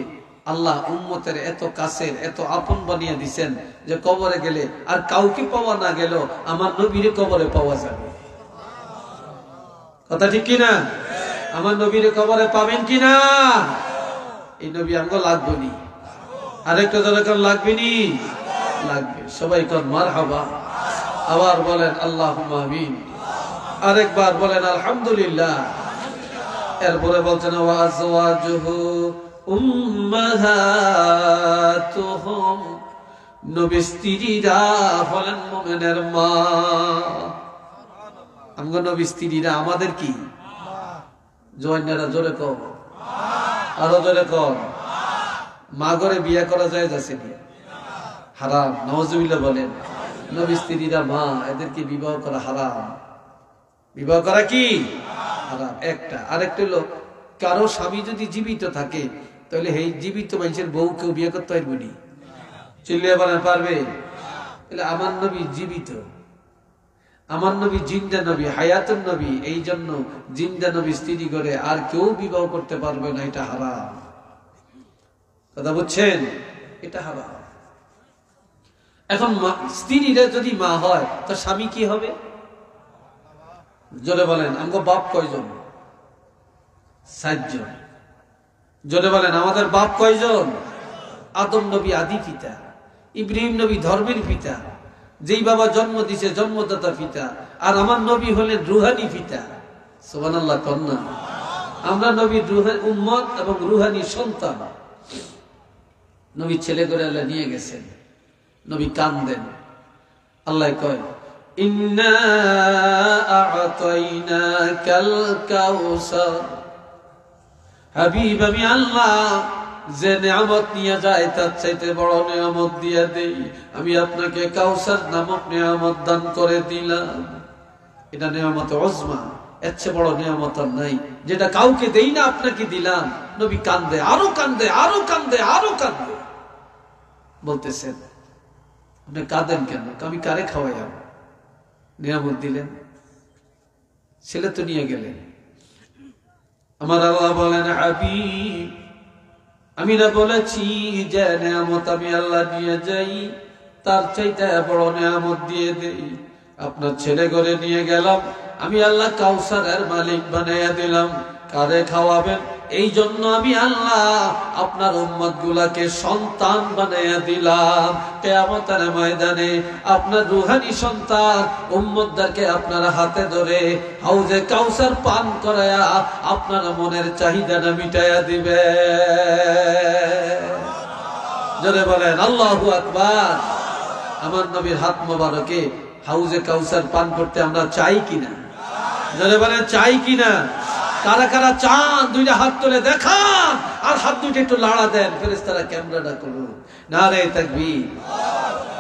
আল্লাহ উম্মতের এত কাছের, এত আপন বানিয়ে দিচ্ছেন যে কবরে গেলে আর কাউকে পাওয়া না গেল আমার নবীরে কবরে পাওয়া যাবে। কথা ঠিক কিনা? আমার নবীরে কবরে পাবেন কিনা? এই নবী আমগো লাগবে নি? আরেকটা দরকার লাগবে নি? লাগবে। সবাই কোন মারহাবা। আবার বলেন আল্লাহুম্মা আমিন। আরেকবার বলেন আলহামদুলিল্লাহ। এরপরে বলছেন ওয়া আজওয়াজুহু উম্মাহাতুহুম, নবী স্ত্রীরা হলেন মুমিনের মা। আমগো নবী স্ত্রীরা আমাদের কি? জওয়ানরা জোরে কও, আরো জোরে কও। মা ঘরে বিয়ে করা যায় যাচ্ছে কি? হারাম। নাউজুবিল্লাহ বলেন। নবী স্ত্রীরা মা, এদেরকে বিবাহ করা হারাম। বিবাহ করা কি হারাম? একটা। আরেকটা হলো কারো স্বামী যদি জীবিত থাকে তাহলে এই জীবিত মানুষের বউ কেউ বিয়ে করতে পারবে না। চিল্লিয়ে বলেন পারবে? তাহলে আমার নবী জীবিত, আমার নবী জিন্দা নবী, হায়াতুন নবী। এই জন্য জিন্দা নবী স্ত্রী করে আর কেউ বিবাহ করতে পারবে না, এটা হারাম। কথা বুঝছেন? এটা হারাম। এখন স্ত্রীরা যদি মা হয় তো স্বামী কি হবে? জোরে বলেন। আমগো বাপ কয়জন? 7 জন। জোরে বলেন আমাদের বাপ কয়জন? আদম নবী আদি পিতা, ইব্রাহিম নবী ধর্মের পিতা, যেই বাবা জন্ম দিছে জন্মদাতা পিতা, আর আমার নবী হলেন রুহানি পিতা। সুবহানাল্লাহ কন্যা। আমরা নবীর রুহানি উম্মত এবং রুহানি সন্তান। নবী ছেলে করে আল্লাহ নিয়ে গেছেন, নবী কান্দেন। আল্লাহ কয় ইন্না আ'তাইনাকাল কাউসার, হাবিব আমি আল্লাহ যে নিয়ামত নিয়ে যায় তার চাইতে বড় নিয়ামত দিয়ে দেই। আমি আপনাকে কাউসার নামক নিয়ামত দান করে দিলাম। এটা নিয়ামত উজমা, এর চেয়ে বড় নিয়ামত আর নাই, যেটা কাউকে দেই না আপনাকে দিলাম। নবী কান্দে, আরো কান্দে, আরো কান্দে, আরো কান্দে। বলতেছেন আপনি কাঁদেন কেন? আমি কারে খাওয়াই? নিয়ামত দিলেন, ছেলে তো নিয়ে গেলেন। আমার আল্লাহ বলেন হাবিব আমি না বলেছি যে নিয়ামত আমি আল্লাহ নিয়ে যাই তার চাইতে বড় নিয়ামত দিয়ে দেই। আপনার ছেলে ঘরে নিয়ে গেলাম, আমি আল্লাহ কাউসারের মালিক বানাইয়া দিলাম। কারে খাওয়াবেন? এই জন্য আমি আল্লাহ আপনার উম্মত গুলাকে সন্তান বানাইয়া দিলাম। কিয়ামতের ময়দানে আপনার রুহানি সন্তান উম্মতদেরকে আপনার হাতে ধরে হাউজে কাউসার পান করায়া আপনার মনের চাহিদাটা মিটাইয়া দিবে। জোরে বলেন আল্লাহু আকবার। আমার নবীর হাত মোবারকে হাউজে কাউসার পান করতে আমরা চাই কিনা? জোরে বলেন চাই কিনা? কারা কারা চান? দুইটা হাত তুলে দেখান, আর হাত দুইটা একটু লাড়া দেন। ফেরেশতারা ক্যামেরাটা করুন। নারে তাকবীর,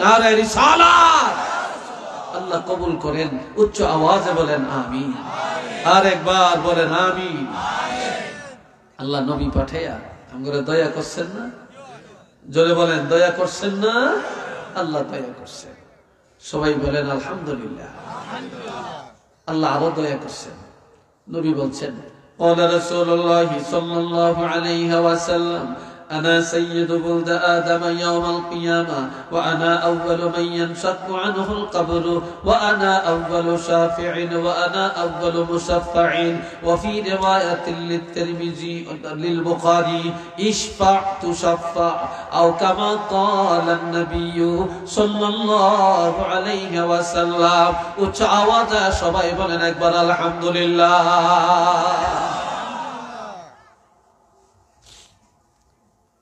নারে রিসালাত। আল্লাহ কবুল করেন। উচ্চ আওয়াজে বলেন আমিন। আর একবার বলেন আমিন। আল্লাহ নবী পাঠাইয়া আমরা দয়া করছেন না? জোরে বলেন দয়া করছেন না? আল্লাহ দয়া করছেন। সবাই বলেন আলহামদুলিল্লাহ। আল্লাহ আরো দয়া করছেন। নবী বলছেন قال رسول الله صلى الله عليه وسلم أنا سيد ولد آدم يوم القيامة وأنا أول من ينشق عنه القبر وأنا أول شافع وأنا أول مشفع وفي رواية للترمذي للبخاري اشفع تشفع أو كما قال النبي صلى الله عليه وسلم উচ্চ আওয়াজে সবাই বলেন একবার আলহামদুলিল্লাহ।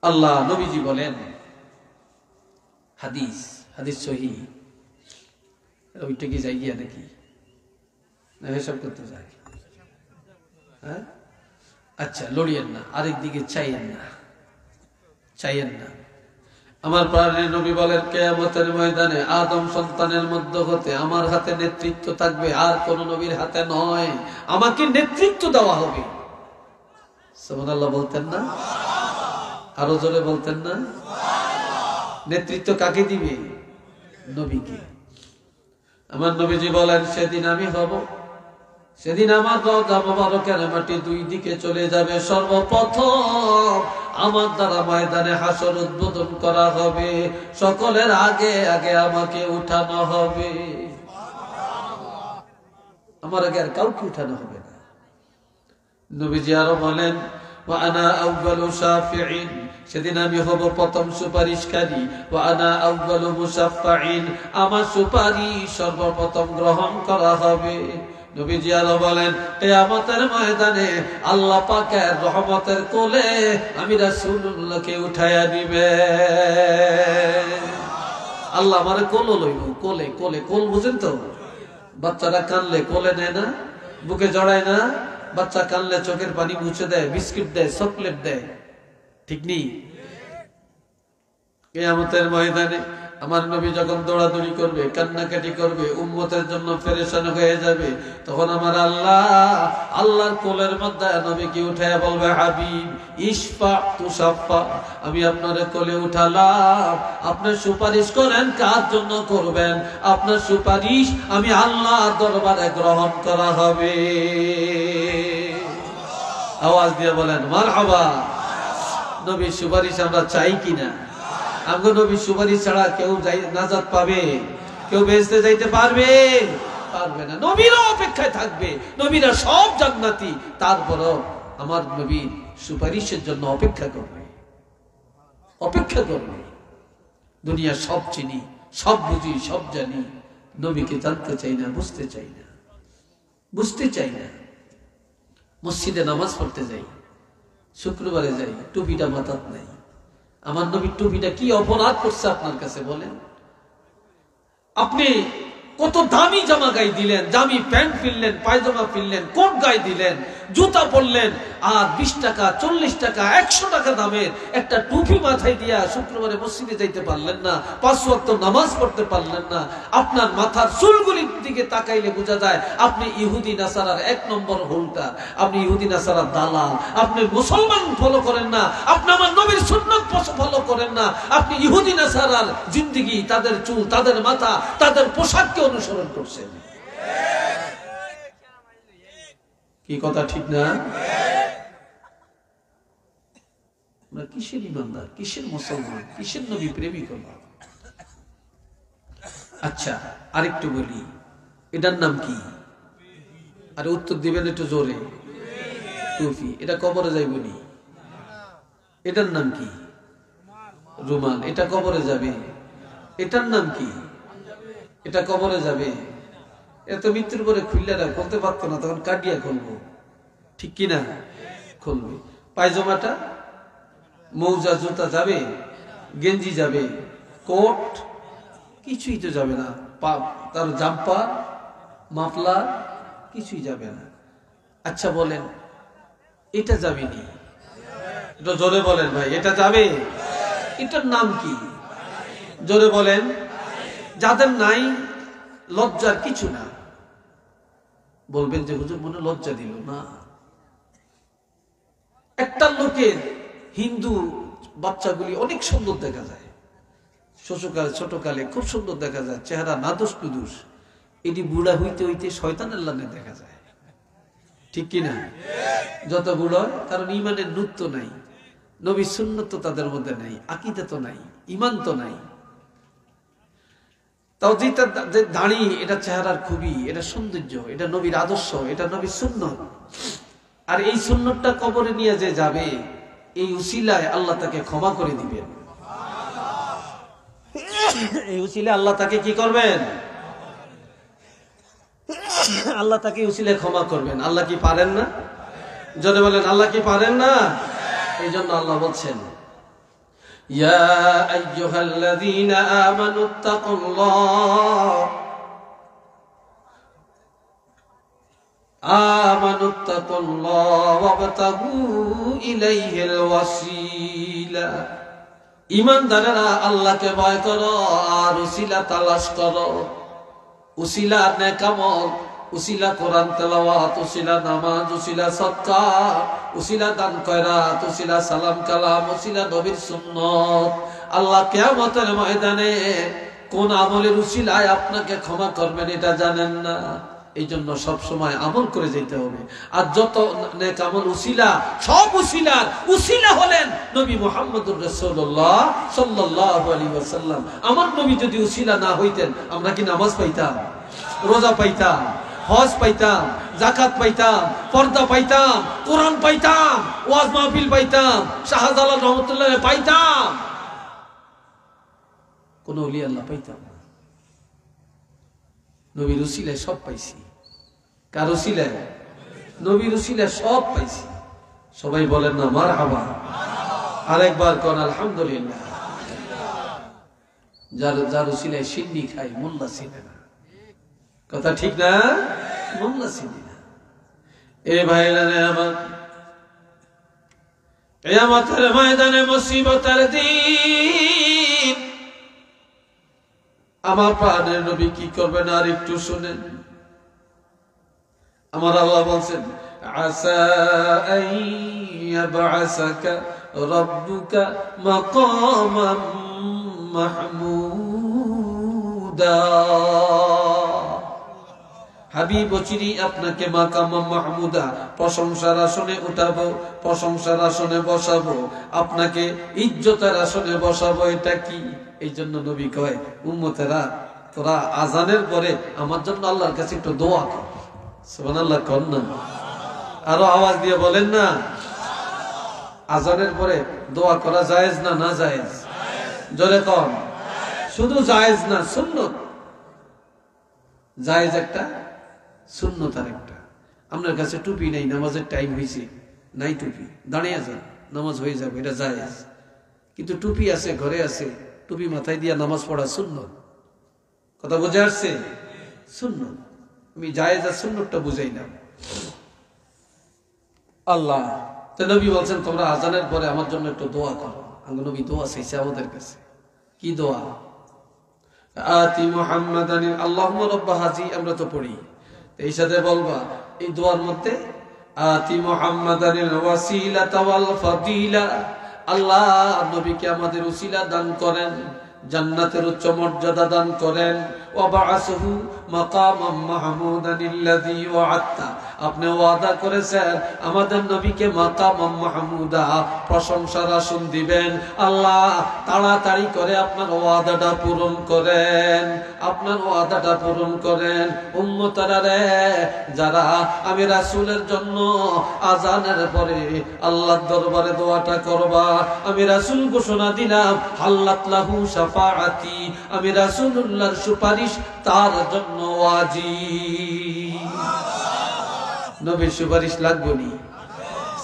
আল্লাহ নবীজি বলেন, হাদিস সহিহ, ওইটা কি যাই গিয়া নাকি না হিসাব করতে যায়? হ্যাঁ, আচ্ছা লড়িয়েন না, আরেক দিকে চাইয়েন না। আমার প্রাণের নবী বলেন, কিয়ামতের ময়দানে আদম সন্তানের মধ্য হতে আমার হাতে নেতৃত্ব থাকবে, আর কোন নবীর হাতে নয়। আমাকে নেতৃত্ব দেওয়া হবে। সুবহানাল্লাহ বলতেন না? আরো জোরে বলতেন না? নেতৃত্ব কাকে দিবে? নবীকে। আমার নবীজি বলেন, সেদিন আমি হব, সেদিন আমার রওজা মোবারকের মাটি দুই দিকে চলে যাবে। সর্বপ্রথম আমার দ্বারা ময়দানে হাসর উদ্বোধন করা হবে, সকলের আগে আগে আমাকে উঠানো হবে। আমার আগে আর কাউকে উঠানো হবে না। নবীজি আরো বলেন, ওয়া আনা আউয়ালু শাফিঈন, সেদিন আমি হব প্রথম সুপারিশকারী। ওয়া আনা আউয়ালু মুশাফফাঈন, আমার সুপারিশ সর্বপ্রথম গ্রহণ করা হবে। নবীজি আরো বলেন, কিয়ামতের ময়দানে আল্লাহ পাকের রহমতের কোলে আমি রাসূলুল্লাহকে উঠায়া দিবে। আল্লাহ আমারে কোলে লইব, কোলে কোল বুঝেন তো? বাচ্চারা কানলে কোলে নেয় না, বুকে জড়ায় না। বাচ্চা কানলে চোখের পানি মুছে দেয়, বিস্কিট দেয়, চকলেট দেয়, ঠিক নেই? কিয়ামতের ময়দানে আমার নবী যখন দৌড়াদৌড়ি করবে, কান্নাকাটি করবে, উম্মতের জন্য পেরেশান হয়ে যাবে, তখন আমার আল্লাহর কোলের মধ্যে নবীকে উঠায়া বলবে, হাবিব ইশফা তুশাফা, আমি আপনার কোলে উঠালাম, আপনার সুপারিশ করেন, কার জন্য করবেন? আপনার সুপারিশ আমি আল্লাহর দরবারে গ্রহণ করা হবে। আওয়াজ দিয়ে বলেন মারহাবা। নবীর সুপারিশ আমরা চাই কিনা? আমগো নবীর সুপারিশ ছাড়া কেউ নাজাত পাবে? কেউ বেহেশতে যাইতে পারবে না। নবীরা অপেক্ষায় থাকবে, নবীরা সব জান্নাতি, তারপরও আমার নবীর সুপারিশের জন্য অপেক্ষা করবে। দুনিয়া সব চিনি, সব বুঝি, সব জানি, নবীকে জানতে চাই না, বুঝতে চাই না। মসজিদে নামাজ পড়তে যাই, শুক্রবারে যাই, টুপিটা মাথাত নাই। আমার নবীর টুপিটা কি অপরাধ করছে আপনার কাছে বলেন? আপনি কত দামি জামা গায়ে দিলেন, দামি প্যান্ট কিনলেন, পায়জামা কিনলেন, কোট গায়ে দিলেন, জুতা পরলেন, আর 20 টাকা, 40 টাকা, 100 টাকা দামের একটা টুপি মাথায় দিয়া শুক্রবারে মসজিদে যাইতে পারলেন না, 5 ওয়াক্ত নামাজ পড়তে পারলেন না। আপনার মাথার চুলগুলির দিকে তাকাইলে বোঝা যায় আপনি ইহুদি নাসারার 1 নম্বর হোল্ডার, আপনি ইহুদি নাসারার দালাল। আপনি মুসলমান ফলো করেন না, আপনি আমার নবীর সুন্নাত ফলো করেন না, আপনি ইহুদি নাসারার জিন্দেগি, তাদের চুল, তাদের মাথা, তাদের পোশাককে অনুসরণ করছেন। কি কথা ঠিক না? কিসের ইমানদার, কিসের মুসলমান, কিসের নবী প্রেমিক? আচ্ছা আরেকটু বলি, এটার নাম কি? আরে উত্তর দিবেন একটু জোরে। টুপি। এটা কবরে যাইবনি। এটার নাম কি? রুমাল। এটা কবরে যাবে। এটার নাম কি? এটা কবরে যাবে। এত মৃত্যুর পরে খুললে না, খুলতে পারতো না, তখন কাটিয়া খুলবো, ঠিক কিনা? খুলবে। পায়জামাটা, মৌজা, জুতা যাবে, গেঞ্জি যাবে, কোট কিছুই তো যাবে না, তার জাম্পার, মাফলার কিছুই যাবে না। আচ্ছা বলেন, এটা যাবেনি? এটা জোরে বলেন ভাই, এটা যাবে? এটার নাম কি? জোরে বলেন। যাদের নাই, লজ্জার কিছু না। বলবেন যে হুজুর মনে লজ্জা দিল না। একটা লোকের হিন্দু বাচ্চাগুলি অনেক সুন্দর দেখা যায়, ছোটকালে খুব সুন্দর দেখা যায়, চেহারা নাদুস কুদুস। এটি বুড়া হইতে হইতে শয়তানের লানে দেখা যায়, ঠিক কিনা? যত বুড়ো, কারণ ইমানের নূর তো নাই, নবীর সুন্নাত তো তাদের মধ্যে নাই, আকীদা তো নাই, ঈমান তো নাই। তাও যেটা যে দাড়ি, এটা চেহারার খুবই, এটা সৌন্দর্য, এটা নবীর আদর্শ, এটা নবীর সুন্নত। আর এই সুন্নতটা কবরে নিয়ে যে যাবে, এই উসিলায় আল্লাহ তাকে ক্ষমা করে দিবেন। এই উসিলায় আল্লাহ তাকে কি করবেন? আল্লাহ তাকে উসিলায় ক্ষমা করবেন। আল্লাহ কি পারেন না? জোরে বলেন, আল্লাহ কি পারেন না? এই জন্য আল্লাহ বলছেন, ইয়া আইয়ুহাল্লাযীনা আমানুত্তাকুল্লাহ ওয়াবতাগু ইলাইহিল ওয়াসিলা। ঈমানদারেরা আল্লাহকে ভয় করো আর উসিলা তালাশ করো। উসিলা নেক আমল, উসিলা কোরআন তেলাওয়াত, উসিলা নামাজ, উসিলা সাদকা, উসিলা দান খয়রাত, উসিলা সালাম কালাম, উসিলা নবীর সুন্নাত। আল্লাহ কিয়ামতের ময়দানে কোন আমলের উসিলায় আপনাকে ক্ষমা করবেন এটা জানেন না। এই জন্য সব সময় আমল করে যেতে হবে। আর যত নেক আমল উসিলা, সব উসিলার উসিলা হলেন নবী মুহাম্মদুর রাসূলুল্লাহ সাল্লাল্লাহু আলাইহি ওয়াসাল্লাম। আমার নবী যদি উসিলা না হইতেন, আমরা কি নামাজ পাইতাম, রোজা পাইতাম, হজ পাইতাম, যাকাত পাইতাম, পর্দা পাইতাম, কোরআন পাইতাম, ওয়াজ মাহফিল পাইতাম, শাহজালাল রহমাতুল্লাহ পাইতাম? কোন ওলি আল্লাহ পাইতাম না। নবীর উসিলায় সব পাইছি। কার উসিলায়? নবীর উসিলায় সব পাইছি। সবাই বলেন না মারহাবা? আরেকবার কোন আলহামদুলিল্লাহ। যার উসিলায় সিন্নি খাই, মোল্লা চিনে না। কথা ঠিক না? মোল্লা চিনি না। এ ভাইরা রে আমার, কিয়ামতের ময়দানে মুসিবতের দিন আমার প্রাণের নবী কি করবেন আর একটু শুনেন। আমার আল্লাহ বলছেন, আসা আইয়াবআসাকা রাব্বুকা মাকামান মাহমুদা। হাবিব চিনি আপনাকে মাকাম মাহমুদা, প্রশংসার আসনে উঠাবো, প্রশংসার আসনে বসাবো, আপনাকে ইজ্জতের আসনে বসাবো। এটা কি? এই জন্য নবী কয়, উম্মতেরা তোরা আজানের পরে আমার জন্য আল্লাহর কাছে একটু দোয়া কর। সুবহানাল্লাহ কর না? আরো আওয়াজ দিয়ে বলেন না। আজানের পরে দোয়া করা জায়েজ না না জায়েজ? জোরে কর। শুধু জায়েজ না, সুন্নত। জায়েজ একটা, সুন্নত আর একটা। আপনার কাছে টুপি নেই, নামাজের টাইম হয়েছে, নাই টুপি, দাঁড়িয়ে যান, নামাজ হয়ে যাবে, এটা জায়েজ। কিন্তু টুপি আছে, ঘরে আছে, টুপি মাথায় দিয়া নামাজ পড়া সুন্নত। কথা বুঝে আসছে? সুন্নত। আমি জায়েজ আর সুন্নতটা বুঝাইলাম। আল্লাহ তো নবী বলছেন, তোমরা আজানের পরে আমার জন্য একটু দোয়া করো। আমরা নবী দোয়া চাইছে আমাদের কাছে। কি দোয়া? আতি মুহাম্মাদান আল্লাহুম্মা রাব্বা হাজি, আমরা তো পড়ি। এই সাথে বলবা এই দোয়ার মধ্যে, আতি মুহাম্মাদানিল ওয়াসিলাতা ওয়াল ফাদিলা। আল্লাহ নবীকে আমাদের উসিলা দান করেন, জান্নাতের উচ্চ মর্যাদা দান করেন। ওয়াবাআসহু মাকামাম মাহমুদানিল্লাযী ওয়া'আদতা, আপনি ওয়াদা করেছেন আমাদের নবীকে মাকামাম মাহমুদা, প্রশংসার আসন দিবেন। আল্লাহ তাড়াতাড়ি করে আপনার ওয়াদাটা পূরণ করেন, আপনার ওয়াদাটা পূরণ করেন। উম্মতরা রে, যারা আমি রাসূলের জন্য আজানের পরে আল্লাহর দরবারে দোয়াটা করবা, আমি রাসূল ঘোষণা দিলাম, হাল্লাত লাহু শাফাআতি, আমি রাসূলুল্লাহর সুপারিশ তার জন্য ওয়াজিব। নবীর সুপারিশ লাগবে নি?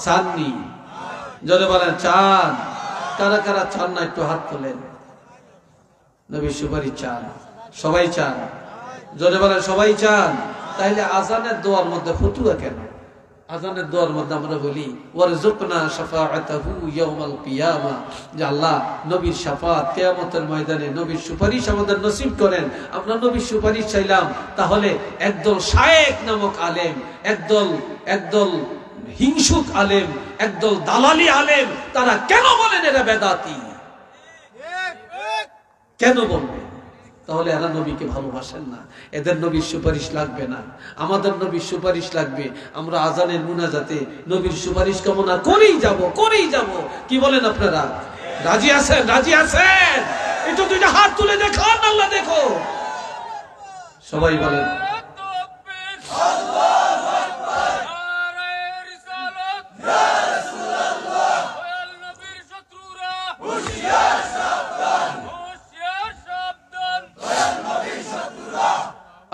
চাননি? যদি বলেন চান। কারা কারা চান না একটু হাত তোলেন। নবীর সুপারিশ চান? সবাই চান? যদি বলেন সবাই চান, তাহলে আজানের দোয়ার মধ্যে ফতুয়া কেন? আজানের দোয়ার মধ্যে আমরা বলি, ওয়ারযুকনা শাফাআতাহু ইয়াউমাল কিয়ামা, যে আল্লাহ নবীর শাফাত, কিয়ামতের ময়দানে নবীর সুপারিশ আমাদের নসিব করেন। আমরা নবীর সুপারিশ চাইলাম, তাহলে একদল শায়েখ নামক আলেম, একদল হিংসুক আলেম, একদল দালালি আলেম, তারা কেন বলেন এরা বেদাতি? কেন বলবে? তাহলে এরা নবীকে ভালোবাসেন না, এদের নবীর সুপারিশ লাগবে না, আমাদের নবীর সুপারিশ লাগবে। আমরা আজানের মুনাজাতে নবীর সুপারিশ কামনা করেই যাব। কি বলেন আপনারা? রাজি আছেন? রাজি আছেন? একটু দুইটা হাত তুলে দেখান, আল্লাহ দেখো। সবাই বলেন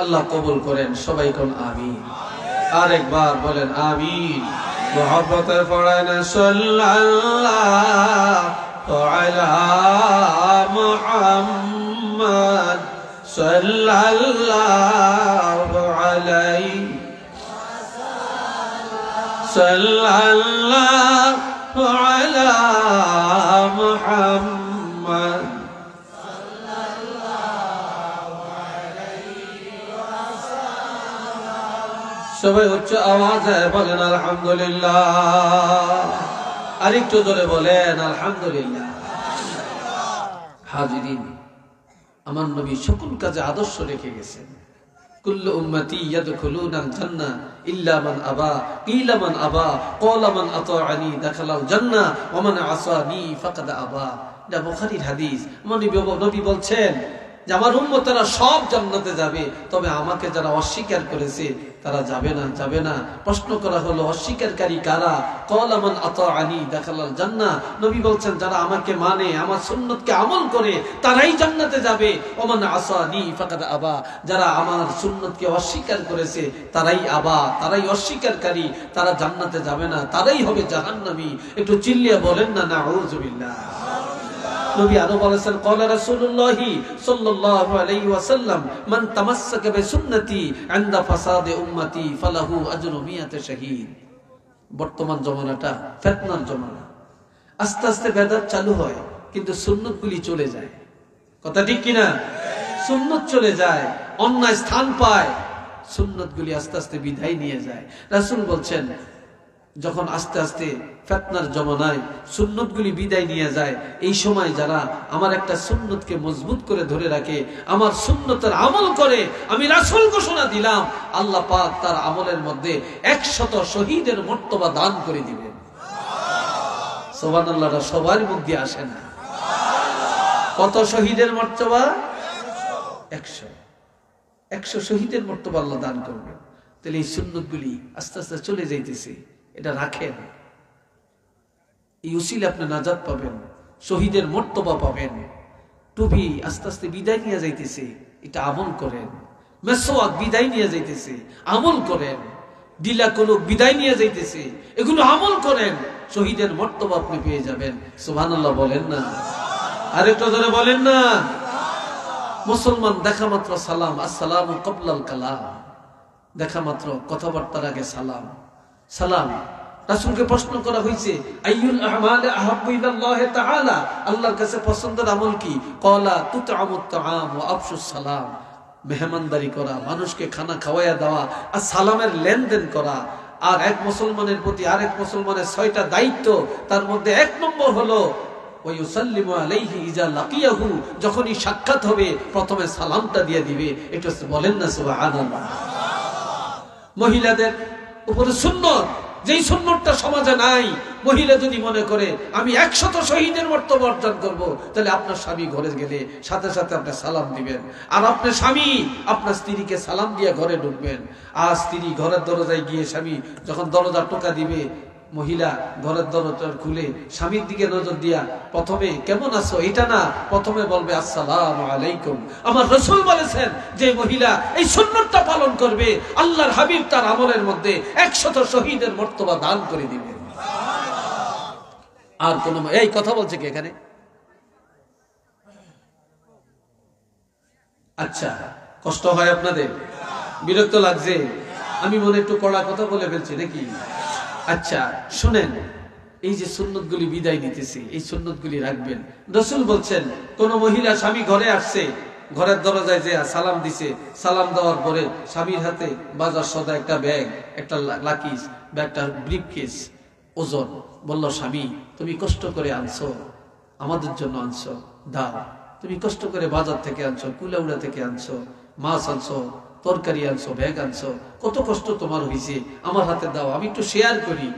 আল্লাহ কবুল করেন। সবাই কোন আমিন। আরেকবার বলেন আমিন। মুহাব্বতে পড়েন সাল্লাল্লাহু আলা মুহাম্মদ সাল্লাল্লাহু আলাইহি সাল্লাল্লাহু আলা মুহাম্মদ। সবাই উচ্চ আওয়াজে বলেন আলহামদুলিল্লাহ। আরেকটু জোরে বলেন আলহামদুলিল্লাহ। হাজিরিন, আমার নবী সকল কাজে আদর্শ রেখে গেছেন। কুল্লু উম্মতি ইয়াদখুলুনাল জান্নাহ ইল্লা মান আবা কিলা মান আবা ক্বালা মান আতাআনি দাখালাল জান্নাহ ওয়া মান আসানি ফাকাদ আবা। এটা বুখারীর হাদিস। নবী বলছেন যে আমার উম্মতেরা সব জান্নাতে যাবে, তবে আমাকে যারা অস্বীকার করেছে তারা যাবে না। প্রশ্ন করা হলো অস্বীকারী কারা? ক্বালা মান আতাআনি দাখালাল জান্নাহ। নবী বলছেন যারা আমাকে মানে, আমার সুন্নতকে আমল করে তারাই জান্নাতে যাবে। ওয়া মান আসানি ফাকাদ আবা। যারা আমার সুন্নতকে অস্বীকার করেছে তারাই অস্বীকারী, তারা জান্নাতে যাবে না, তারাই হবে জাহান্নামী। একটু চিল্লিয়ে বলেন না নাউযুবিল্লাহ। নবী আরো বলেছেন ক্বালা রাসূলুল্লাহি সাল্লাল্লাহু আলাইহি ওয়াসাল্লাম মান তামাসসাকা বিসুন্নতি ইনদা ফাসাদি উম্মতি ফালাহু আজরু মিয়াতি শাহীদ। বর্তমান জমানাটা ফিতনার জমানা। আস্তে আস্তে বেদাত চালু হয়, কিন্তু সুন্নতগুলি চলে যায়। কথা ঠিক কিনা? সুন্নত চলে যায়, অন্যায় স্থান পায়, সুন্নতগুলি আস্তে আস্তে বিদায় নিয়ে যায়। রাসূল বলছেন যখন আস্তে আস্তে ফিতনার জমানায় সুন্নতগুলি বিদায় নিয়ে যায়, এই সময় যারা আমার একটা সুন্নতকে মজবুত করে ধরে রাখে, আমার সুন্নতের আমল করে, আমি রাসূল ঘোষণা দিলাম আল্লাহ পাক তার আমলের মধ্যে 100 শহীদের মর্তবা দান করে দিবেন। সুবহানাল্লাহ। সবার মুখ দিয়ে আসে না। কত শহীদের মর্তবা? 100 শহীদের মর্তবা আল্লাহ দান করবেন। তাহলে এই সুন্নতগুলি আস্তে আস্তে চলে যাইতেছে, এটা রাখেন। এই উসিলে আপনি নাজাত পাবেন, শহীদের মর্তবা পাবেন। টুপি আস্তে আস্তে বিদায় নিয়ে যাইতেছে, এটা আমল করেন। মেসওয়াক বিদায় নিয়ে যাইতেছে, আমল করেন। ডিলা কলুক বিদায় নিয়ে যাইতেছে, এগুলো আমল করেন। শহীদের মর্তবা আপনি পেয়ে যাবেন। সুবহানাল্লাহ বলেন না? আরেকটু ধরে বলেন না? মুসলমান দেখা মাত্র সালাম, আসসালামু ক্বাবলাল কালাম। দেখা মাত্র কথাবার্তার আগে সালাম। রাসূলকে প্রশ্ন করা হয়েছে আইয়ুল আমালি আহাব্বু ইলাল্লাহি তাআলা, আল্লাহর কাছে পছন্দের আমল কি? ক্বালা তুতআমুত তাআম ওয়া আফশুস সালাম। মেহমানদারি করা, মানুষকে খানা খাওয়ায়া দেওয়া আর সালামের লেনদেন করা। আর এক মুসলমানের প্রতি আরেক মুসলমানের 6টা দায়িত্ব, তার মধ্যে 1 নম্বর হলো ওয়া ইউসাল্লিমু আলাইহি ইজা লাকিয়াহু। যখনই সাক্ষাৎ হবে প্রথমে সালামটা দিয়ে দিবে। একটু বলেন না সুবহানাল্লাহ। মহিলাদের উপরে সুন্নত, যেই সুন্নতটা সমাজে নাই, মহিলা যদি মনে করে আমি 100 শহীদের মর্তবা অর্জন করবো, তাহলে আপনার স্বামী ঘরে গেলে সাথে সাথে আপনি সালাম দিবেন। আর আপনার স্বামী আপনার স্ত্রীকে সালাম দিয়ে ঘরে ঢুকবেন। আর স্ত্রী ঘরের দরজায় গিয়ে স্বামী যখন দরজা টোকা দিবে, মহিলা ঘরের দরজা খুলে স্বামীর দিকে নজর দিয়া প্রথমে কেমন আছো এটা না, প্রথমে বলবে আসসালামু আলাইকুম। আমার রাসূল বলেছেন যে মহিলা এই সুন্নতটা পালন করবে, আল্লাহর হাবিব তার আমলের মধ্যে 100 শহীদের মর্তবা দান করে দিবেন। আর কোন এই কথা বলছে কি এখানে? আচ্ছা, কষ্ট হয় আপনাদের? বিরক্ত লাগছে? আমি মনে একটু কড়া কথা বলে ফেলছি নাকি? আচ্ছা শুনেন, এই যে সুন্নতগুলি বিদায় নিতেছি, এই সুন্নতগুলি রাখবেন। রাসূল বলছেন কোন মহিলা স্বামী ঘরে আসছে, ঘরের দরজায় যে সালাম দিছে, সালাম দেওয়ার পরে স্বামীর হাতে বাজার সদা একটা ব্যাগ, একটা লাকিস বা একটা ব্রিফকেস ওজন, বলল স্বামী তুমি কষ্ট করে আনছো, আমাদের জন্য আনছো, দাও। তুমি কষ্ট করে বাজার থেকে আনছো, কুলাউড়া থেকে আনছো, মাছ আনছো, তরকারি আনছো, ব্যাগ আনছো, কত কষ্ট তোমার হয়েছে, আমার হাতে দাও, আমি একটু শেয়ার করি।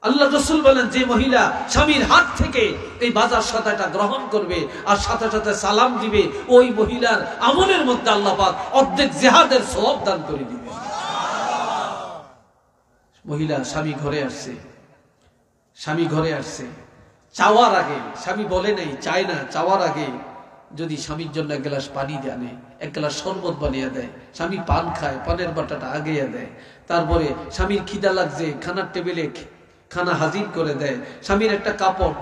আল্লাহ রাসূল বলেন, যে মহিলা স্বামীর হাত থেকে এই বাজার সদাটা গ্রহণ করবে আর সাথে সাথে সালাম দিবে, ওই মহিলার আমলের মধ্যে আল্লাহ পাক অর্ধেক জিহাদের সওয়াব দান করে দিবেন। মহিলা স্বামী ঘরে আসছে, স্বামী ঘরে আসছে, চাওয়ার আগে, স্বামী বলে নাই, চায় না, চাওয়ার আগে যদি স্বামীর জন্য এক গ্লাস পানি দেয়, এক গ্লাস শরবত বানিয়ে দেয়, স্বামী পান খায়, পানের বাটাটা আগিয়ে দেয়, তারপরে স্বামীর খিদা লাগছে, খানার টেবিলে খানা হাজির করে দেয়, স্বামীর একটা কাপড়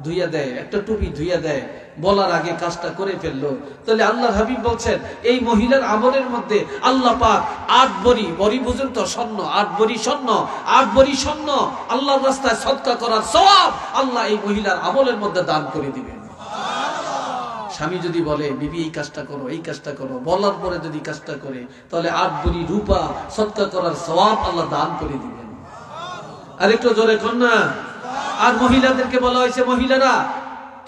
ধুইয়া দেয়, একটা টুপি ধুইয়া দেয়, বলার আগে কাজটা করে ফেললো, তাহলে আল্লাহর হাবিব বলছেন এই মহিলার আমলের মধ্যে আল্লাহ পাক 8 বড়ি, বড়ি বুঝেন তো, স্বর্ণ, 8 বড়ি স্বর্ণ, 8 বড়ি স্বর্ণ আল্লাহর রাস্তায় সদকা করার সওয়াব আল্লাহ এই মহিলার আমলের মধ্যে দান করে দিবেন। স্বামী যদি বলে বিবি এই কাজটা করো, এই কাজটা করো, বলার পরে যদি কাজটা করে, তাহলে 8 বড়ি রূপা সদকা করার সওয়াব আল্লাহ দান করে দিবেন। আর একটু জোরে কন্যা। আর মহিলাদেরকে বলা হয়েছে, মহিলারা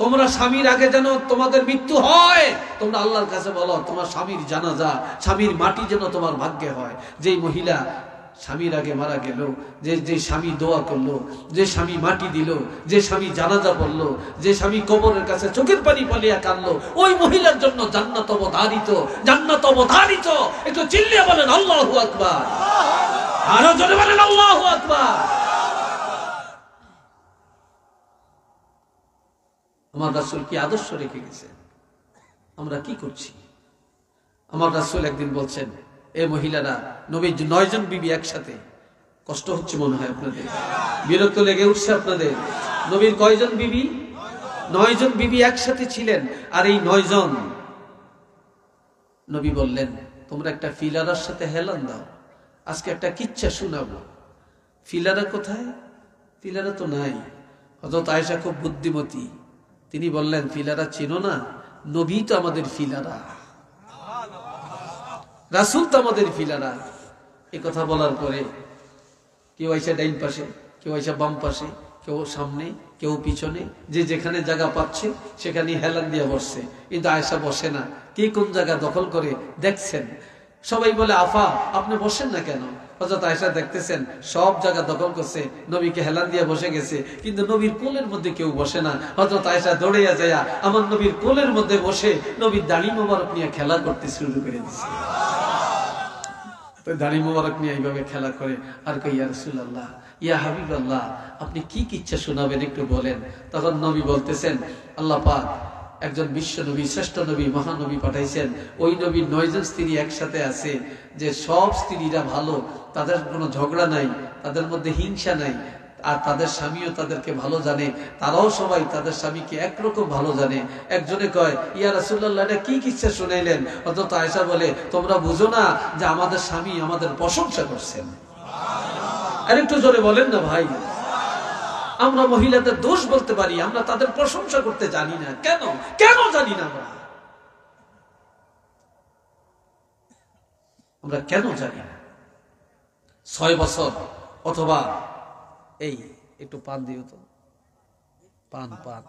তোমরা স্বামীর আগে যেন তোমাদের মৃত্যু হয়, তোমরা আল্লাহর কাছে বলো তোমার স্বামীর জানাজা, স্বামীর মাটি যেন তোমার ভাগ্যে হয়। যেই মহিলা স্বামীর আগে মারা গেল, যে স্বামী দোয়া করলো, যে স্বামী মাটি দিল, যে স্বামী জানাজা পড়লো, যে স্বামী কবরের কাছে চোখের পানি পালিয়া কাঁদলো, ওই মহিলার জন্য জান্নাত অবধারিত, জান্নাত অবধারিত। একটু চিল্লিয়ে বলেন আল্লাহু আকবার, আরো জোরে বলেন আল্লাহু আকবার। আমার রাসূল কি আদর্শ রেখে গেছেন, আমরা কি করছি? আমার রাসূল একদিন বলছেন, এ মহিলারা, নবীর 9 জন বিবি একসাথে, কষ্ট হচ্ছে মনে হয় আপনাদের, বিরক্ত লেগে উঠছে আপনাদের। নবীর কয়জন বিবি? 9 জন বিবি একসাথে ছিলেন। আর এই 9 জন নবী বললেন, তোমরা একটা ফিলারার সাথে হেলান দাও, আজকে একটা কিচ্ছা শোনাবো। ফিলারা কোথায়? ফিলারা তো নাই। হযরত আয়েশা খুব বুদ্ধিমতী, তিনি বললেন, ফিলারা চিনো না? নবী তো আমাদের ফিলারা, রাসূল তো আমাদের ফিলারা। এই কথা বলার পরে কেউ আইসা ডাইন পাশে, কেউ আইসা বাম পাশে, কেউ সামনে, কেউ পিছনে, যে যেখানে জায়গা পাচ্ছে সেখানে হেলান দিয়ে বসছে। কিন্তু আয়েশা বসে না, কে কোন জায়গা দখল করে দেখছেন। সবাই বলে, আফা আপনি বসেন না কেন? হযরত আয়েশা দেখতেছেন সব জায়গা দখল করছে, নবীকে হেলান দিয়ে বসে গেছে, কিন্তু নবীর কোলের মধ্যে কেউ বসে না। হযরত আয়েশা দৌড়াইয়া যায় আমার নবীর কোলের মধ্যে বসে নবীর দাড়ি মোবারক নিয়ে খেলা করতে শুরু করে দিচ্ছে। দাড়ি মোবারক নিয়ে এইভাবে খেলা করে, আর কই, ইয়া রাসূলুল্লাহ, ইয়া হাবিবাল্লাহ, আপনি কি কিচ্ছা শোনাবেন একটু বলেন। তখন নবী বলতেছেন, আল্লাহ পাক একজন বিশ্ব নবী, শ্রেষ্ঠ নবী, মহানবী পাঠাইছেন। ওই নবীর 9 জন স্ত্রী একসাথে আছে, যে সব স্ত্রীরা ভালো, তাদের কোনো ঝগড়া নাই, তাদের মধ্যে হিংসা নাই, আর তাদের স্বামীও তাদেরকে ভালো জানে, তারাও সবাই তাদের স্বামীকে একরকম ভালো জানে। একজনে কয়, ইয়া রাসূলুল্লাহ, এটা কি কিচ্ছা শুনাইলেন? হযরত আয়েশা বলে, তোমরা বুঝো না যে আমাদের স্বামী আমাদের প্রশংসা করছেন? আর একটু জোরে বলেন না ভাই। আমরা মহিলাদের দোষ বলতে পারি, আমরা তাদের প্রশংসা করতে জানি না। কেন? কেন জানি না আমরা কেন জানি না? 6 বছর, অথবা এই একটু পান দিও তো, পান পান,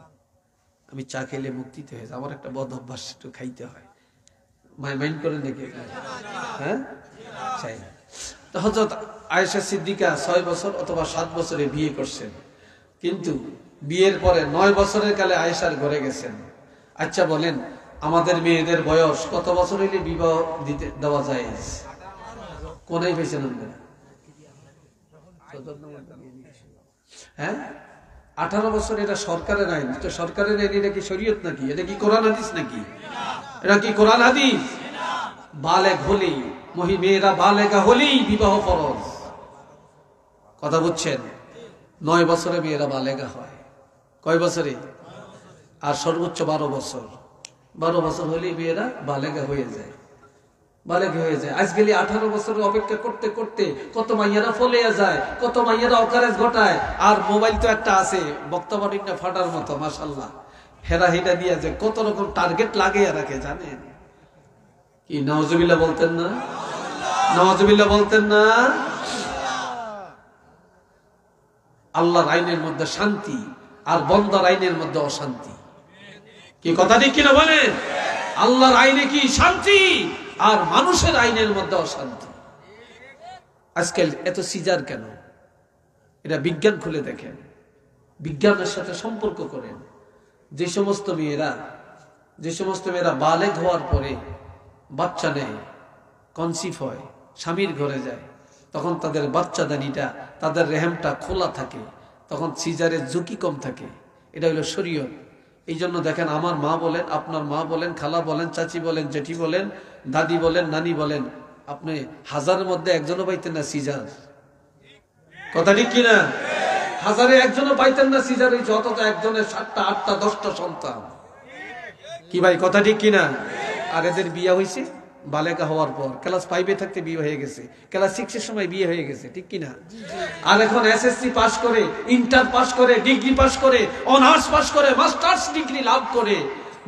আমি চা খেলে মুক্তিতে হয়ে যায়, আমার একটা বদ অভ্যাস, একটু খাইতে হয়। মাইন্ড করেন নাকি? হ্যাঁ, চাই। তো হযরত আয়েশা সিদ্দিকা 6 বছর অথবা 7 বছরে বিয়ে করছেন, কিন্তু বিয়ের পরে 9 বছরের কালে আয়েশার ঘরে গেছেন। আচ্ছা বলেন, আমাদের মেয়েদের বয়স কত বছর হইলে বিবাহ দিতে দেওয়া যায়? কোনাই পেয়েছেন আপনারা? হ্যাঁ, 18 বছর। এটা সরকারের আইন। তো সরকারের আইন, এটা কি শরীয়ত নাকি? এটা কি কোরআন হাদিস নাকি? এটা কি কোরআন হাদিস? বালেগ হলেই, মেয়েরা বালেগা হলেই বিবাহ ফরজ। কথা বুঝছেন? 9 বছরে মেয়েরা বালেগা হয়। কয় বছরে? আর সর্বোচ্চ 12 বছর। 12 বছর হলেই মেয়েরা বালেগা হয়ে যায়, বালেগ হয়ে যায়। আজকাল 18 বছরের অপেক্ষা করতে করতে কত মাইয়ারা ফলেয়া যায়, কত মাইয়ারা অকারেজ ঘটায়। আর মোবাইল তো একটা আছে, বক্তব্যটা ফাটার মতো, মাশাআল্লাহ, হেরা হিটা দিয়া যে কত রকম টার্গেট লাগিয়ে রাখে, জানেন কি? নাউজুবিল্লাহ বলতেন না? নাউজুবিল্লাহ বলতেন না? আল্লাহর আইনের মধ্যে শান্তি, আর বন্দার আইনের মধ্যে অশান্তি। কি কথা ঠিক কিনা বলেন? আল্লাহর আইনে কি শান্তি, আর মানুষের আইনের মধ্যে অশান্তি। আজকাল এত সিজার কেন? এটা বিজ্ঞান খুলে দেখেন, বিজ্ঞানের সাথে সম্পর্ক করেন। যে সমস্ত মেয়েরা বালেগ হওয়ার পরে বাচ্চা নেয়, কনসিভ হয়, স্বামীর ঘরে যায়, তখন তাদের বাচ্চাদানিটা, তাদের রেহেমটা খোলা থাকে, তখন সিজারের ঝুঁকি কম থাকে। এটা হলো শরীয়ত। এই জন্য দেখেন, আমার মা বলেন, আপনার মা বলেন, খালা বলেন, চাচি বলেন, জেঠি বলেন, দাদি বলেন, নানি বলেন, আপনি হাজারের মধ্যে একজনও পাইতেন না সিজার। কথা ঠিক কিনা? হাজারে একজনও পাইতেন না সিজার। এই যত একজনের 7টা 8টা 10টা সন্তান। কি ভাই, কথা ঠিক কিনা? আর এদের বিয়ে হয়েছে বালেকা হওয়ার পর, ক্লাস 5-এ থাকতে বিয়ে হয়ে গেছে, ক্লাস 6-এর সময় বিয়ে হয়ে গেছে, ঠিক কিনা? আর এখন এসএসসি পাস করে, ইন্টার পাস করে, ডিগ্রি পাস করে, অনার্স পাস করে, মাস্টার্স ডিগ্রি লাভ করে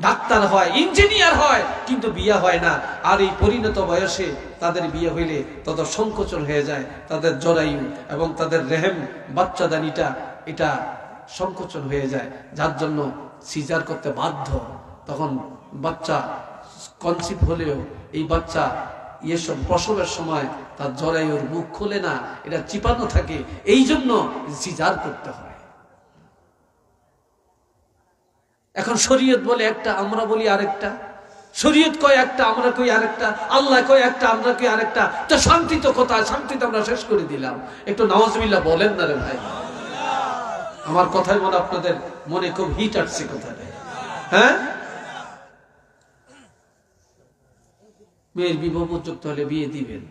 ডাক্তার হয়, ইঞ্জিনিয়ার হয়, কিন্তু বিয়ে হয় না। আর এই পরিণত বয়সে তাদের বিয়ে হইলে তত সংকোচন হয়ে যায়, তাদের জরায়ু এবং তাদের রেহেম, বাচ্চাদানিটা, এটা সংকোচন হয়ে যায়, যার জন্য সিজার করতে বাধ্য। তখন বাচ্চা কনসিভ হলেও এই বাচ্চা এসব প্রসবের সময় তার জরায়ুর মুখ খোলে না, এটা চিপানো থাকে, এই জন্য সিজার করতে হয়। এখন শরীয়ত বলে একটা, আমরা বলি আরেকটা। শরীয়ত কয় একটা, আমরা কই আরেকটা। আল্লাহ কয় একটা, আমরা কই আরেকটা। তো শান্তি তো কোথায়? শান্তি তো আমরা শেষ করে দিলাম। একটু নাউজুবিল্লাহ বলেন না রে ভাই। আমার কথাই মনে আপনাদের মনে খুব হিট আসছে কথাটা। হ্যাঁ, মেয়ের বিবাহ উপযুক্ত হলে বিয়ে দিবেন,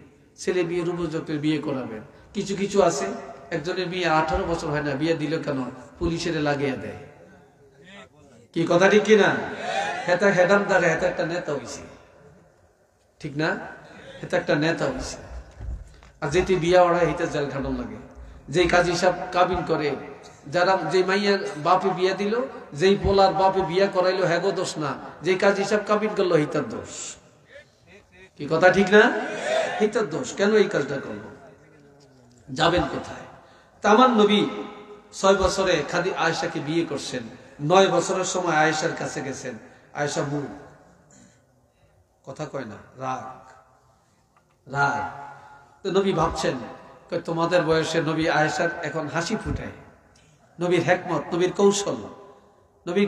ছেলে বিয়ের উপযুক্ত বিয়ে করাবেন। কিছু কিছু আছে, একজনের বিয়ে 18 বছর হয় না, বিয়ে দিল কেন? পুলিশের লাগিয়ে দেয়। কি কথা ঠিক কিনা? হেতা হেডাম দ্বারা হেতা একটা নেতা হইছে, ঠিক না? হেতা একটা নেতা হইছে। আর যেটি বিয়া ওড়ায় হিতে জেল খাটন লাগে। যেই কাজী সাহেব কাবিন করে, যারা যে মাইয়ার বাপে বিয়া দিল, যেই পোলার বাপে বিয়া করাইলো, হ্যাগো দোষ না, যে কাজী সাহেব কাবিন করলো হিতার দোষ। কি কথা ঠিক না? হিতার দোষ। কেন এই কাজটা করলো? যাবেন কোথায়? তা আমার নবী 6 বছরে খাদি আয়েশাকে বিয়ে করছেন। 9 বছরের সময় আয়েশার কাছে গেছেন। আয়েশা মুখ কথা কয় না, রাগ। তো নবী ভাবছেন, তোমাদের বয়সে নবী আয়েশার এখন হাসি ফুটায়। নবীর হেকমত, নবীর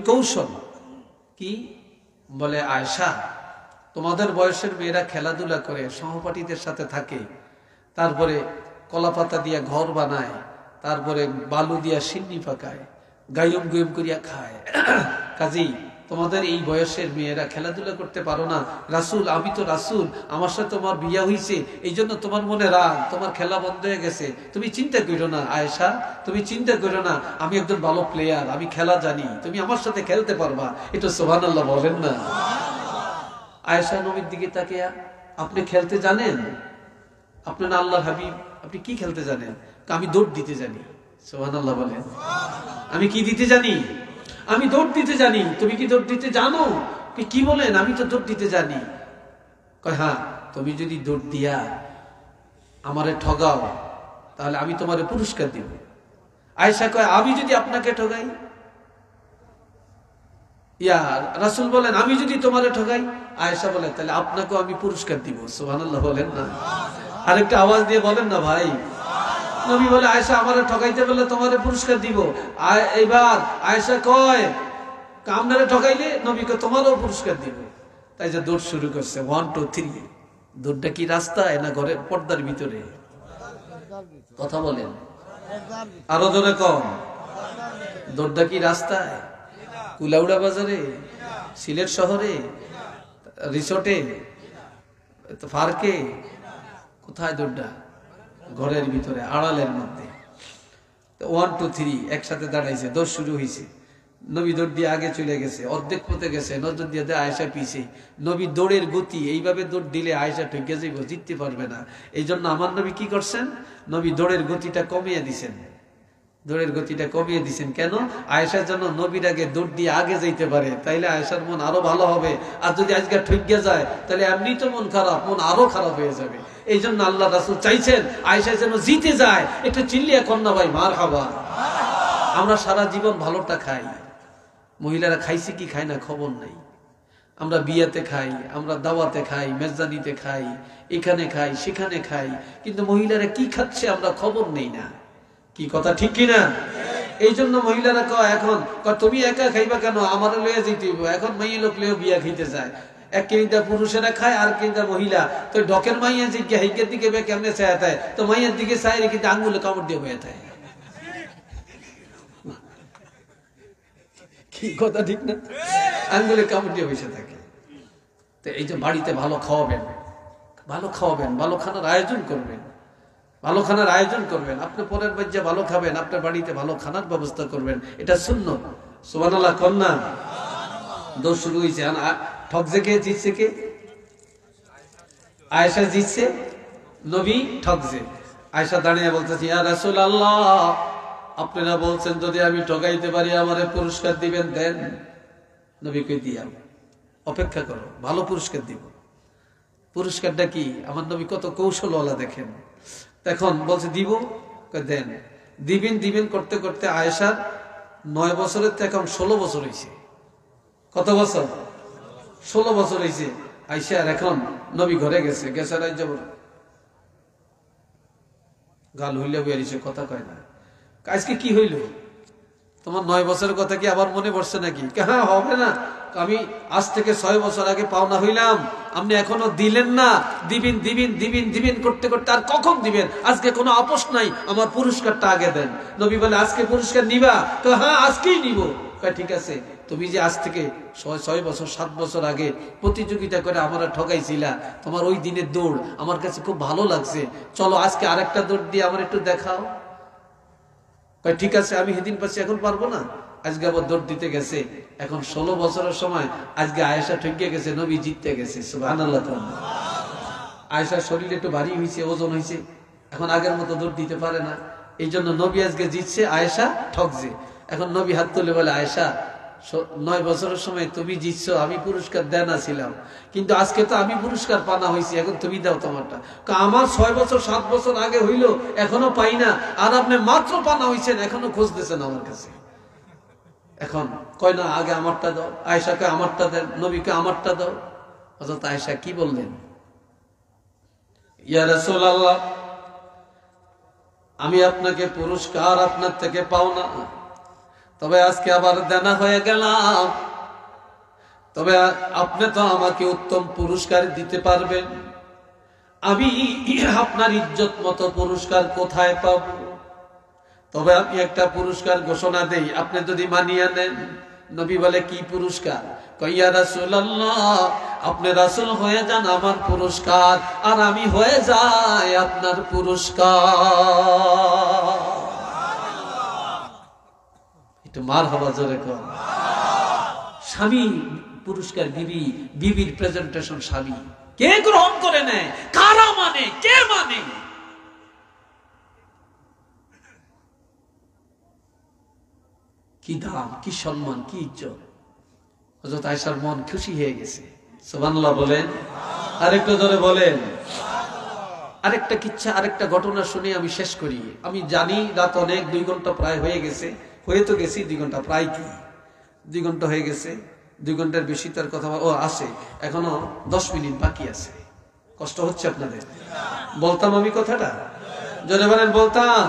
কৌশল কি বলে? আয়েশা, তোমাদের বয়সের মেয়েরা খেলাধুলা করে, সহপাঠীদের সাথে থাকে, তারপরে কলাপাতা দিয়া ঘর বানায়, তারপরে বালু দিয়া সিন্নি পাকায়, গায়ুম গুয়ুম করিয়া খায়। কাজী তোমাদের এই বয়সের মেয়েরা খেলাধুলা করতে পারো না। রাসূল, আমি তো রাসূল, আমার সাথে তোমার বিয়া হইছে, এই জন্য তোমার মনে রাগ, তোমার খেলা বন্ধ হয়ে গেছে। তুমি চিন্তা করো না আয়েশা, তুমি চিন্তা করো না, আমি একজন ভালো প্লেয়ার, আমি খেলা জানি, তুমি আমার সাথে খেলতে পারবা। এটা সুবহানাল্লাহ বলেন না? আয়েশা নবীর দিকে তাকিয়া, আপনি খেলতে জানেন? আপনি না আল্লাহর হাবিব, আপনি কি খেলতে জানেন? আমি দৌড় দিতে জানি। সুবহানাল্লাহ বলেন। আমি কি দিতে জানি? আমি দৌড় দিতে জানি। তুমি কি দৌড় দিতে জানো? কি বলেন? আমি তো দৌড় দিতে জানি। কয় হ্যাঁ, তুমি যদি দৌড় দিয়া আমারে ঠগাও, তাহলে আমি তোমারে পুরস্কার দিব। আয়েশা কয়, আমি যদি আপনাকে ঠগাই? ইয়া রাসূল বলেন, আমি যদি তোমারে ঠগাই? আয়েশা বলে, তাহলে আপনাকেও আমি পুরস্কার দিব। সুবহানাল্লাহ বলেন না? আরেকটা আওয়াজ দিয়ে বলেন না ভাই। নবী বলে, আয়েশা আমারে ঠকাইতে বললে তোমারে পুরস্কার দিব। এইবার আয়েশা কয়, আপনারে ঠকাইলে নবী কয় তোমারও পুরস্কার দিব। তাই যে দৌড় শুরু করছে, 1 2 3। দৌড়টা কি রাস্তায় না ঘরের পর্দার ভিতরে? কথা বলেন, আরো জোরে কম। দৌড়টা কি রাস্তায়, কুলাউড়া বাজারে, সিলেট শহরে, রিসোর্টে, পার্কে? কোথায় দৌড়টা? ঘরের ভিতরে, আড়ালের মধ্যে। 1 2 3 একসাথে দাঁড়াইছে, দৌড় শুরু হয়েছে। নবী দৌড় দিয়ে আগে চলে গেছে, অর্ধেক পথে গেছে, নজর দিয়ে দেয় আয়েশা পিছে। নবী দৌড়ের গতি, এইভাবে দৌড় দিলে আয়েশা ঠকে যাইব, জিততে পারবে না। এই জন্য আমার নবী কি করছেন? নবী দৌড়ের গতিটা কমিয়ে দিছেন। দৌড়ের গতিটা কমিয়ে দিছেন কেন? আয়েশার জন্য নবীর আগে দৌড় দিয়ে আগে যাইতে পারে, তাইলে আয়েশার মন আরো ভালো হবে। আর যদি আজকে ঠকে যায়, তাহলে এমনি তো মন খারাপ, মন আরো খারাপ হয়ে যাবে। এই জন্য আল্লাহ রাসূল চাইছেন আয়েশা যেন জিতে যায়। একটু চিল্লিয়া কন্যা ভাই মারহাবা। আমরা সারা জীবন ভালোটা খাই, মহিলারা খাইছে কি খায় না খবর নাই। আমরা বিয়াতে খাই, আমরা দাওয়াতে খাই, মেজদানিতে খাই, এখানে খাই, সেখানে খাই, কিন্তু মহিলারা কি খাচ্ছে আমরা খবর নেই না। কি কথা ঠিক কিনা? এই জন্য মহিলারা কয় এখন তুমি একা খাইবা কেন, আমার লইয়া যেতে হইব। এখন মাইয়া লোক লইয়া বিয়া খাইতে যায়, এক কেনিটা পুরুষেরা খায় আর কেনিটা মহিলা। তো ডকের মাইয়া জিজ্ঞা হিকের দিকে কেমনে চায় থাকে, তো মাইয়ার দিকে চাই কিন্তু আঙ্গুলে কামড় দিয়ে হয়ে থাকে। কি কথা ঠিক না? আঙ্গুলে কামড় দিয়ে বসে থাকে। তো এই যে বাড়িতে ভালো খাওয়াবেন, ভালো খাওয়াবেন, ভালো খানার আয়োজন করবেন, ভালো খানার আয়োজন করবেন। আপনি পরের বাড়িতে ভালো খাবেন, আপনার বাড়িতে ভালো খানার ব্যবস্থা করবেন, এটা সুন্নাত। সুবহানাল্লাহ কন্যা দোষ শুরু হয়েছে। ঠকছে কে, জিতছে কে? আয়েশা জিতছে, নবী ঠকছে। আয়েশা দাঁড়িয়ে বলতেছে, ইয়া রাসূলুল্লাহ, আপনারা বলছেন যদি আমি ঠকাইতে পারি আমারে পুরস্কার দিবেন, দেন। নবী কই দিয়াম, অপেক্ষা করো, ভালো পুরস্কার দিব। পুরস্কারটা কি? আমার নবী কত কৌশলওয়ালা দেখেন। এখন বলছে দিব, দেন। দিবেন দিবেন করতে করতে আয়েশার 9 বছরের তো এখন 16 বছর হয়েছে। কত বছর? 16 বছর হয়েছে। আয়েশার এখন নবী ঘরে গেছে, গেছে রাত যাব গাল হইলে বেরিয়েছে, কথা কয় না। আজকে কি হইল তোমার? 9 বছরের কথা কি আবার মনে পড়ছে নাকি? হ্যাঁ, হবে না, আমি আজ থেকে 6 বছর আগে পাওনা হইলাম, আপনি এখনো দিলেন না। দিবেন দিবেন দিবেন দিবেন করতে করতে আর কখন দিবেন? আজকে কোনো আপোষ নাই, আমার পুরস্কারটা আগে দেন। নবী বলে, আজকে পুরস্কার নিবা? তো হ্যাঁ, আজকেই নিব। ঠিক আছে, তুমি যে আজ থেকে 6 বছর 7 বছর আগে প্রতিযোগিতা করে আমরা ঠকাইছিলা, তোমার ওই দিনের দৌড় আমার কাছে খুব ভালো লাগছে, চলো আজকে আরেকটা দৌড় দিয়ে আমার একটু দেখাও। ঠিক আছে, আমি সেদিন পাচ্ছি, এখন পারবো না। আজকে আবার দৌড় দিতে গেছে। এখন 16 বছরের সময় আজকে আয়েশা ঠকিয়ে গেছে, নবী জিততে গেছে। সুবহানাল্লাহ। আয়েশার শরীরে একটু ভারী হয়েছে, ওজন হয়েছে, এখন আগের মতো দৌড় দিতে পারে না। এই জন্য নবী আজকে জিতছে, আয়েশা ঠকছে। এখন নবী হাত তুলে বলে, আয়েশা 9 বছরের সময় তুমি জিতছো, আমি পুরস্কার দেনা ছিলাম, কিন্তু আজকে তো আমি পুরস্কার পানা হয়েছি, এখন তুমি দাও তোমারটা। আমার 6 বছর 7 বছর আগে হইলো, এখনো পাই না, আর আপনি মাত্র পানা হয়েছেন, এখনো খুঁজতেছেন আমার কাছে। এখন কয় না, আগে আমারটা দাও। আয়েশাকে আমারটা দেন, নবীকে আমারটা দাও। হযরত আয়েশা কি বললেন? ইয়া রাসূলুল্লাহ, আমি আপনাকে পুরস্কার আপনার থেকে পাও না, তবে আজকে আবার দেনা হয়ে গেলাম, তবে আপনি তো আমাকে উত্তম পুরস্কার দিতে পারবেন, আমি আপনার ইজ্জত মতো পুরস্কার কোথায় পাব? তবে আমি একটা পুরস্কার ঘোষণা দেই, আপনি যদি মানিয়ে নেন। নবী বলে, কি পুরস্কার? ইয়া রাসূলুল্লাহ, আপনি রাসূল হয়ে যান আমার পুরস্কার, আর আমি হয়ে যাই আপনার পুরস্কার। একটু মারহাবা জোরে কর। স্বামী পুরস্কার বিবি, বিবির প্রেজেন্টেশন স্বামী। কে গ্রহণ করে নেয়? কারা মানে? কে মানে? কি দাম, কি সম্মান, কি ইজ্জত। হযরত আয়েশার মন খুশি হয়ে গেছে। সুবহানাল্লাহ বলেন, আরেকটু ধরে বলেন। আরেকটা কিচ্ছা, আরেকটা ঘটনা শুনে আমি শেষ করি। আমি জানি রাত অনেক, 2 ঘন্টা প্রায় হয়ে গেছে, হয়ে তো গেছি 2 ঘন্টা, প্রায় কি 2 ঘন্টা হয়ে গেছে। 2 ঘন্টার বেশি তার কথা আছে, এখনো 10 মিনিট বাকি আছে। কষ্ট হচ্ছে আপনাদের? বলতাম আমি কথাটা, জোরে বলেন, বলতাম।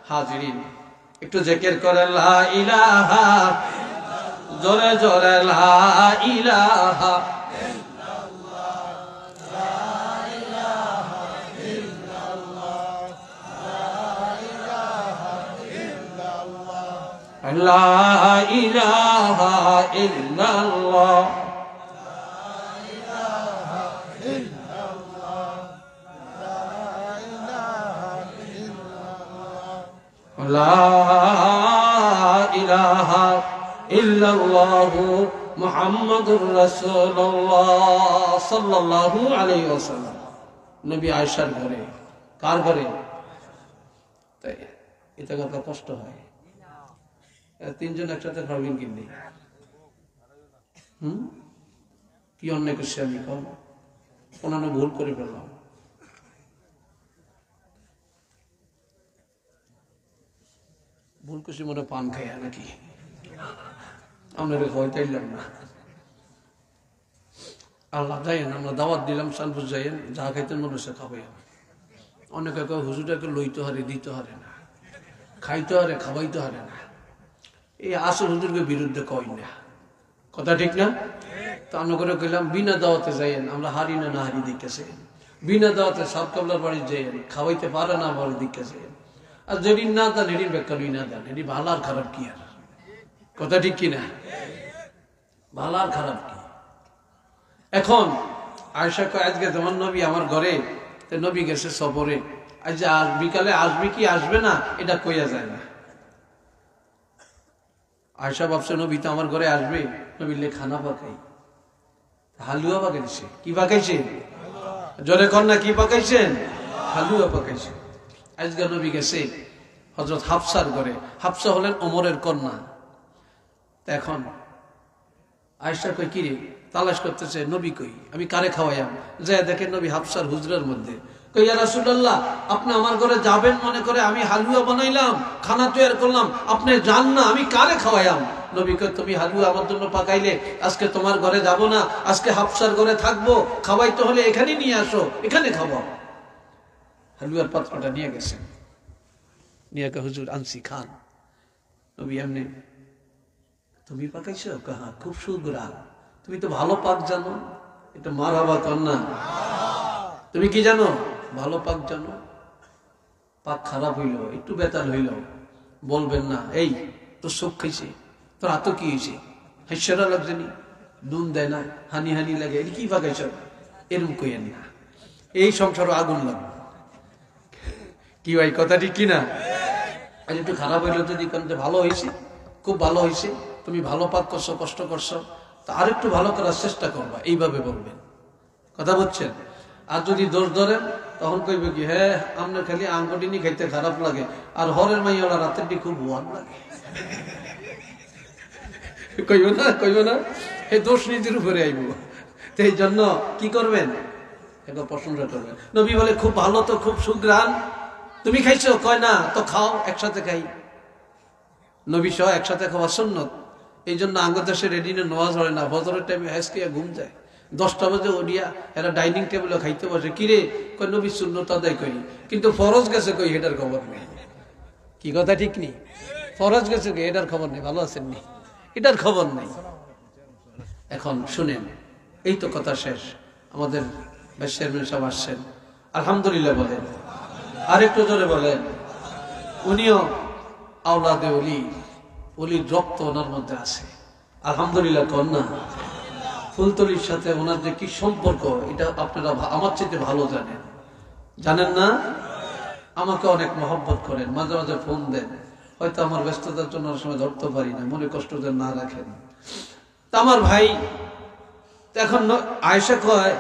হাজিরিন, একটু জিকির করেন, লা ইলাহা, জোরে জোরে, লা ইলাহা লা ইলাহা ইল্লাল্লাহ, লা ইলাহা ইল্লাল্লাহু মুহাম্মাদুর রাসূলুল্লাহ সাল্লাল্লাহু আলাইহি ওয়াসাল্লাম। নবী আয়েশার ঘরে। কার ঘরে? তাই এটা কথা কষ্ট হয়, 3 জন একসাথে পারবেন কিনে। কি অন্যায় করছি আমি? কোন ভুল করে ফেললাম? ভুল করছি মনে পান খাইয়া নাকি? আপনারা খাওয়াইতাইলাম না। আল্লাহ যাইয়েন, আমরা দাওয়াত দিলাম, শানপুর যাইয়েন, যা খাইতেন মানুষে খাবাই। অনেকে কয় হুজুরটাকে লইতে হারে, দিতে হারে না, খাইতে হারে, খাওয়াইতে হারে না। এই আসল হুজুরকে বিরুদ্ধে কই না, কথা ঠিক না? তো আমরা করে কইলাম বিনা দাওয়াতে যাইয়েন, আমরা হারি না না হারি দেখতেছে। বিনা দাওয়াতে সাত কাবলার বাড়ি যাইয়েন, খাওয়াইতে পারে না বাড়ি দেখতেছে। আর যেদিন না দেন এদিন বেকারই না দেন, এটি ভালো আর খারাপ কি? আর কথা ঠিক কিনা? ভালো আর খারাপ কি? এখন আয়েশা কয় আজকে তোমার নবী আমার ঘরে, তো নবী গেছে সফরে, আজ বিকালে আসবে কি আসবে না এটা কইয়া যায় না। আয়েশা ভাবছে নবী তো আমার ঘরে আসবে, নবীলে খানা পাকাই, হালুয়া পাকাইছে। কি পাকাইছে? জোরে কন্যা কি পাকাইছেন? হালুয়া পাকাইছে। আজকে নবী গেছে হযরত হাফসার ঘরে। হাফসা হলেন ওমরের কন্যা। এখন আয়েশা কই কি রে, তালাশ করতেছে নবী কই, আমি কারে খাওয়াইয়াম। যায় দেখেন নবী হাফসার হুজরার মধ্যে। কই ইয়া রাসূলুল্লাহ, আপনি আমার ঘরে যাবেন মনে করে আমি হালুয়া বানাইলাম, খানা তৈরি করলাম, আপনি যান না, আমি কারে খাওয়াইয়াম? নবী কই তুমি হালুয়া আমার জন্য পাকাইলে, আজকে তোমার ঘরে যাব না, আজকে হাফসার ঘরে থাকবো, খাওয়াইতে হলে এখানে নিয়ে আসো, এখানে খাওয়াও। হালুয়ার পাত্রটা নিয়ে গেছেন, নিয়ে কে হুজুর আনছি খান। নবী এমনি, তুমি পাকাইছো? কাহা, খুব সুগ্রাণ, তুমি তো ভালো পাক জানো। এটা মারহাবা কন্যা, তুমি কি জানো? ভালো পাক জানো। পাক খারাপ হইল, একটু বেতাল হইল, বলবেন না এই তোর চোখ খাইছে, তোর হাতও কি হয়েছে, হাস্যরা লাগছে নি, নুন দেয় না, হানি হানি লাগে, এটা কি পাকাইছ, এরম কইয়েন না। এই সংসারও আগুন লাগবে। কি ভাই কথা ঠিক কিনা? আজ একটু খারাপ হইলো যদি ভালো হয়েছে, খুব ভালো হয়েছে, তুমি ভালো পাক করছো, কষ্ট করছো, তা আর একটু ভালো করার চেষ্টা করবা, এইভাবে বলবেন। কথা বলছেন? আর যদি দোষ ধরেন তখন কইবে কি, হ্যাঁ আপনার খালি আঙ্গুটিনি খাইতে খারাপ লাগে, আর হরের মাইওয়ালা রাতের ডি খুব ভুয়ান লাগে। কইব না? কইব না? এই দোষ নিজের উপরে আইব। তো এই জন্য কি করবেন? একবার প্রশংসা করবেন। নবী বলে খুব ভালো তো, খুব সুঘ্রাণ, তুমি খাইছো? কয় না, তো খাও, একসাথে খাই। নবী সহ একসাথে খাওয়া সুন্নত। এই জন্য আঙ্গ দেশে রেডিনে নামাজ হয় না, ফজরের টাইমে হাসকিয়া ঘুম যায়, 10টা বাজে ওডিয়া এরা ডাইনিং টেবিলে খাইতে বসে। কিরে, কয় নবী সুন্নত আদায় করি, কিন্তু ফরজ গেছে কই এটার খবর নেই। কি কথা ঠিক নেই? ফরজ গেছে কই এটার খবর নেই, ভালো আছেন নি, এটার খবর নেই। এখন শুনেন, এই তো কথা শেষ। আমাদের চেয়ারম্যান সাহেব আসছেন, আলহামদুলিল্লাহ বলেন, আরেকটু জোরে বলেন। উনিও আওলাদে ওলি, ওলির রক্ত ওনার মধ্যে আছে, আলহামদুলিল্লাহ কন্যা। ফুলতলির সাথে ওনার যে কি সম্পর্ক, এটা আপনারা আমার চেয়ে ভালো জানেন, জানেন না? আমাকে অনেক মহব্বত করেন, মাঝে মাঝে ফোন দেন, হয়তো আমার ব্যস্ততার জন্য সময় ধরতে পারি না, মনে কষ্ট যেন না রাখেন। তা আমার ভাই, এখন আয়েশা কয়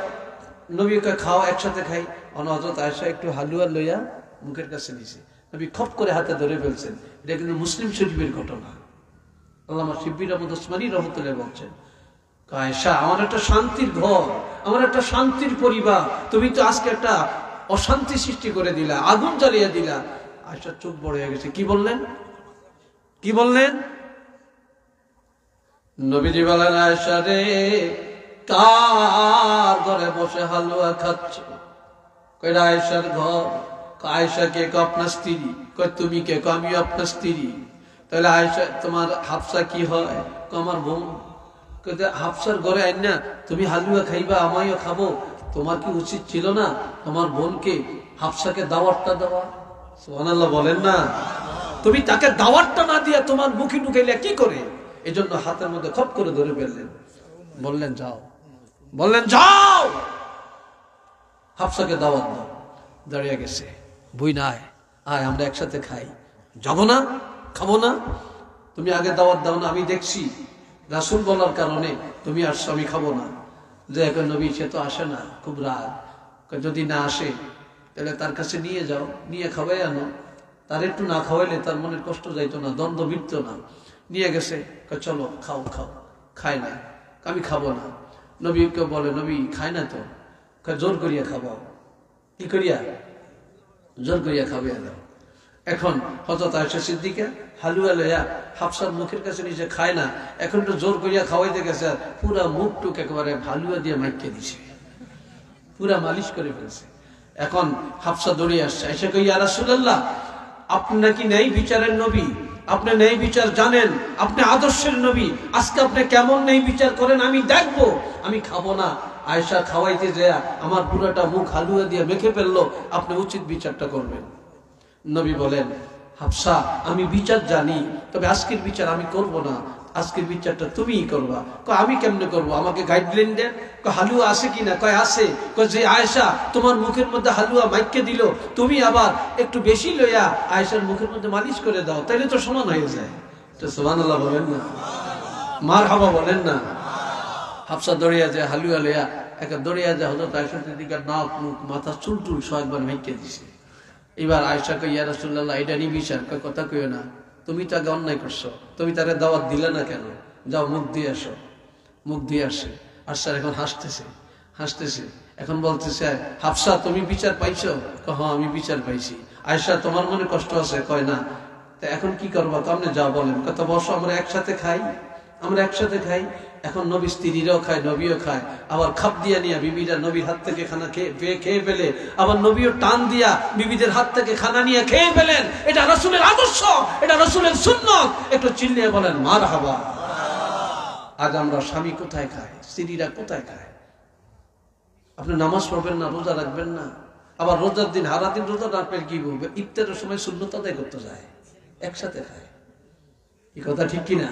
নবী কয় খাও, একসাথে খাই। হযরত আয়েশা একটু হালুয়া লইয়া মুখের কাছে নিছে, নবী খপ করে হাতে ধরে ফেলছেন। এটা কিন্তু মুসলিম শরীফের ঘটনা। আল্লামা শিববির আহমদ ওসমানী রহমতুল্লাহ বলছেন, আয়েশা আমার একটা শান্তির ঘর, আমার একটা শান্তির পরিবার, তুমি তো আজকে একটা অশান্তি সৃষ্টি করে দিলা, আগুন জ্বালিয়ে দিলা। আয়েশার চোখ বড় হয়ে গেছে। কি বললেন? কি বললেন? নবীজি বলেন, আয়েশা রে, কার ঘরে বসে হালুয়া খাচ্ছ? কই আয়েশার ঘর। আয়েশা কে? আপনার স্ত্রী। কই তুমি কে? আমি আপনার স্ত্রী। তাহলে আয়েশা তোমার হাফসা কি হয়? আমার বোন। হাফসার ঘরে আইন না তুমি হালুয়া খাইবা, আমিও খাবো, তোমার কি উচিত ছিল না তোমার বোনকে হাফসাকে দাওয়াতটা দেওয়া? সুবহানাল্লাহ বলেন না? তুমি তাকে দাওয়াতটা না দিয়ে তোমার মুখে ঢুকাইলে কি করে? এই জন্য হাতের মধ্যে খপ করে ধরে ফেললেন, বললেন যাও, বললেন যাও, হাফসাকে দাওয়াত দাও। দাঁড়িয়ে গেছে, বই না আয় আমরা একসাথে খাই। যাবো না, খাবো না, তুমি আগে দাওয়াত দাও না, আমি দেখছি রাসূল বলার কারণে তুমি আসছো, আমি খাবো না। যে এখন নবী সে তো আসে না, খুব রাগ। যদি না আসে তাহলে তার কাছে নিয়ে যাও, নিয়ে খাওয়াই আনো, তার একটু না খাওয়াইলে তার মনের কষ্ট যাইতো না, দ্বন্দ্ব মিটতো না। নিয়ে গেছে, চলো খাও খাও, খায় না, আমি খাবো না। নবীকে বলে, নবী খায় না তো, জোর করিয়া খাবো। কি করিয়া? জোর করিয়া খাবে দাও। এখন হযরত আয়েশা সিদ্দিকা হালুয়া লইয়া হাফসার মুখের কাছে নিচে খায় না, এখন তো জোর করিয়া খাওয়াইতে গেছে, আর পুরা মুখ টুক একেবারে হালুয়া দিয়ে মাইকে দিছে, পুরা মালিশ করে ফেলছে। এখন হাফসা দৌড়িয়ে আসছে, আয়েশা কই ইয়া রাসূলুল্লাহ, আপনি নাকি ন্যায় বিচারের নবী, আপনি ন্যায় বিচার জানেন, আপনি আদর্শের নবী, আজকে আপনি কেমন ন্যায় বিচার করেন আমি দেখবো, আমি খাবো না। আয়েশা খাওয়াইতে যায় আমার পুরাটা মুখ হালুয়া দিয়ে মেখে ফেললো, আপনি উচিত বিচারটা করবেন। নবী বলেন, হাফসা আমি বিচার জানি, তবে আজকের বিচার আমি করব না, আজকের বিচারটা তুমিই করবা। আমি কেমনে করবো, আমাকে গাইডলাইন দেন। হালুয়া আছে কিনা? কয় আছে। যে আয়েশা তোমার মুখের মধ্যে হালুয়া মাইকে দিল, তুমি আবার একটু বেশি লইয়া আয়েশার মুখের মধ্যে মালিশ করে দাও, তাইলে তো সমান হয়ে যায়। তো সুবহানাল্লাহ বলেন না, মারহাবা বলেন না। হাফসা দৌড়িয়া যায়, হালুয়া লইয়া একটা দৌড়িয়া যায় হযরত আয়েশা সিদ্দিকার নাক মুখ মাথা চুল টুল সব একবার মাইকে দিছে। এবার আয়েশা কই ইয়া রাসূলুল্লাহ, এটা নি বিচার? কয় কথা কইও না, তুমি তো আগে অন্যায় করছো, তুমি তারে দাওয়াত দিলে না কেন? যাও মুখ দিয়ে আসো। মুখ দিয়ে আসে, আসার এখন হাসতেছে, এখন বলতেছে, হাফসা তুমি বিচার পাইছো? হ্যাঁ আমি বিচার পাইছি। আয়েশা তোমার মনে কষ্ট আছে? কয় না। তা এখন কি করবো? আপনি যা বলেন। কথা বসো, আমরা একসাথে খাই, আমরা একসাথে খাই। এখন নবী স্ত্রীরাও খায়, নবীও খায়, আবার খাপ দিয়া নিয়া বিবিরা নবীর হাত থেকে খানা খেয়ে ফেলে, আবার নবীও টান দিয়া বিবিদের হাত থেকে খানা নিয়ে খেয়ে ফেলেন। এটা রাসূলের আদর্শ, এটা রাসূলের সুন্নাত। একটু চিল্লিয়ে বলেন মারহাবা। আজ আমরা স্বামী কোথায় খায়, স্ত্রীরা কোথায় খায়? আপনি নামাজ পড়বেন না, রোজা রাখবেন না, আবার রোজার দিন সারা দিন রোজা রাখবেন, কি বলবে? ইফতারের সময় সুন্নত আদায় করতে যায়, একসাথে খায়। এই কথা ঠিক কিনা?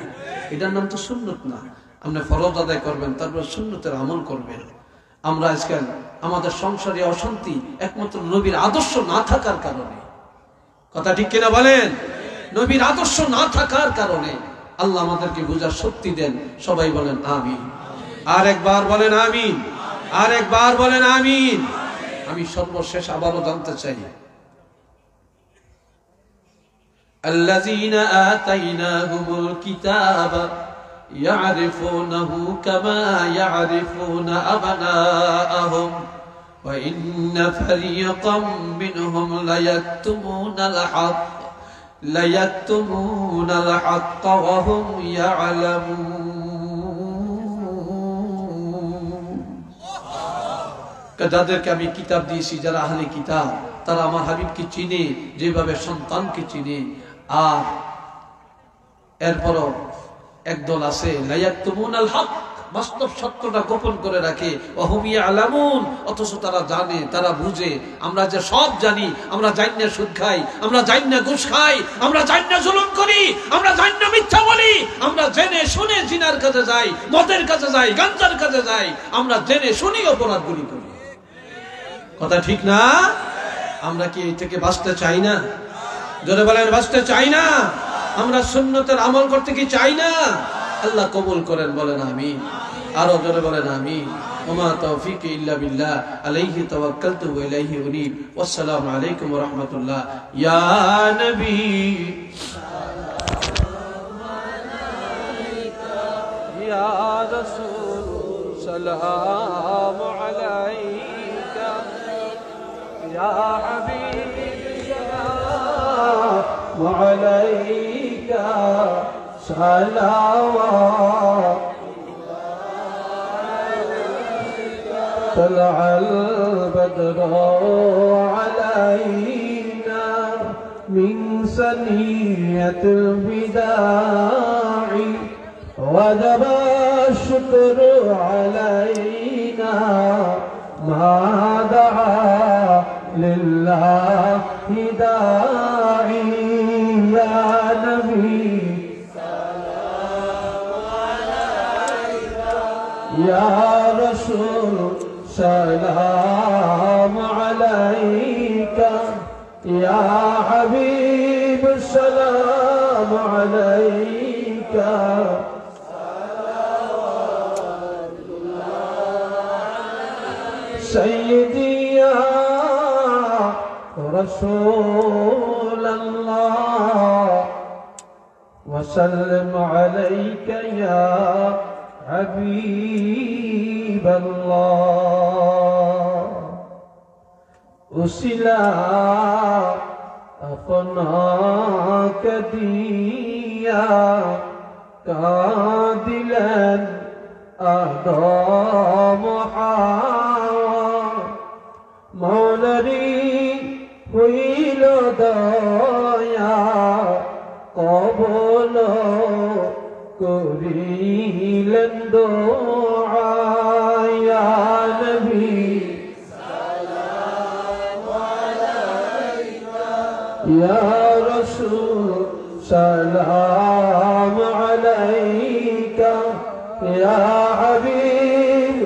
এটার নাম তো সুন্নত না। আপনি ফরজ আদায় করবেন, তারপর সুন্নতের আমল করবেন। আমরা আজকাল আমাদের সংসারে অশান্তি একমাত্র নবীর আদর্শ না থাকার কারণে। কথা ঠিক কিনা বলেন? নবীর আদর্শ না থাকার কারণে। আল্লাহ আমাদেরকে বুঝার শক্তি দেন। সবাই বলেন আমিন। আর একবার বলেন আমিন, আর একবার বলেন আমিন। আমি সর্বশেষ আবারও জানতে চাই, আল্লাযীনা আতাইনাহুমুল কিতাবা ইয়ারিফুনাহু কামা ইয়ারিফুনা আবনাআহুম ওয়া ইন্না ফারীকাম মিনহুম লায়াকতুমুনাল হাক্কা ওয়া হুম ইয়ালামুন। যাদেরকে আমি কিতাব দিয়েছি, যারা আহলে কিতাব, তারা আমার হাবিবকে চিনে যেভাবে সন্তানকে চিনে। আর এরপরও একদল আছে লায়াকতুমুনাল হক, বাস্তব সত্যটা গোপন করে রাখে। ওয়াহুম ইয়ালামুন, অথচ তারা জানে, তারা বুঝে। আমরা যে সব জানি, আমরা জানি সুদ খাই, আমরা জানি ঘুষ খাই, আমরা জানি জুলুম করি, আমরা জানি মিথ্যা বলি, আমরা জেনে শুনে জিনার কাছে যাই, মদের কাছে যাই, গাঞ্জার কাছে যাই, আমরা জেনে শুনি অপরাধগুলি করি। কথা ঠিক না? আমরা কি এই থেকে বাঁচতে চাই না? জোরে বলেন বাঁচতে চাই না? আমরা সুন্নতের আমল করতে কি চাই না? আল্লাহ কবুল করেন, বলেন আমিন। আরো জোরে বলেন আমিন। ওমা তৌফিকি ইল্লা বিল্লাহ, আলাইহি তাওয়াক্কালতু ওয়া ইলাইহি উনীব। ওয়াসসালামু আলাইকুম ওয়া রাহমাতুল্লাহ। ইয়া নবী সালামু আলাইকা, ইয়া রাসূল সালামু আলাইকা, ইয়া হাবিব সালামু আলাইকা, صلوات طلع البدر علينا من ثنية الوداع وجب الشكر علينا ما دعا لله داعي يا نبي يا رسول سلام عليك، يا حبيب السلام عليك، صلوات الله سيدي يا رسول الله وسلم عليك يا حبيب الله. أسلا আপনাকে দিয়া কাঁদিলেন আদম হাওয়া মৌলারি হইল দয়া কবল করিলেন দোয়া ইয়া নবী يا رسول سلام عليك يا حبيب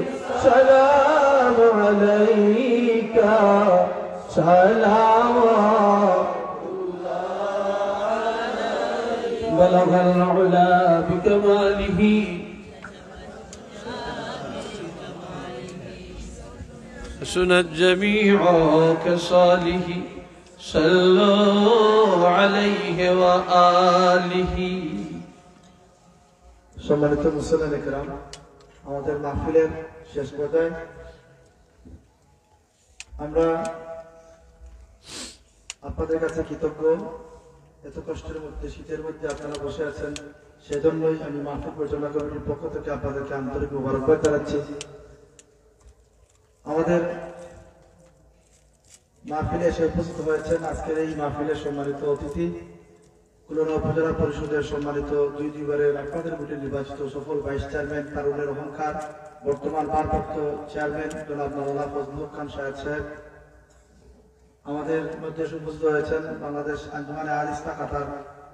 سلام عليك سلام بلغ العلا بكماله حسن الجميع كصاله صلوا عليه وآله সম্মানিত মুসলিম একরাম, আমাদের মাহফিলের শেষ পর্যায়ে আমরা আপনাদের কাছে কৃতজ্ঞ। এত কষ্টের মধ্যে, শীতের মধ্যে আপনারা বসে আছেন, সেজন্যই আমি মাহফিল পরিচালনা কমিটির পক্ষ থেকে আপনাদেরকে আন্তরিক মোবারকবাদ জানাচ্ছি। আমাদের মাহফিলে এসে উপস্থিত হয়েছেন আজকের এই মাহফিলের সম্মানিত অতিথি, খুলনা উপজেলা পরিষদের সম্মানিত দুইবারের আপনাদের ভোটে নির্বাচিত সফল ভাইস চেয়ারম্যান, তারুণের অহংকার, বর্তমান ভারপ্রাপ্ত চেয়ারম্যান জনাব মাওলানা ফজলুল হক খান সাহেব। আমাদের মধ্যে উপস্থিত হয়েছেন বাংলাদেশ আঞ্জুমানে আল ইসলাহ কাতার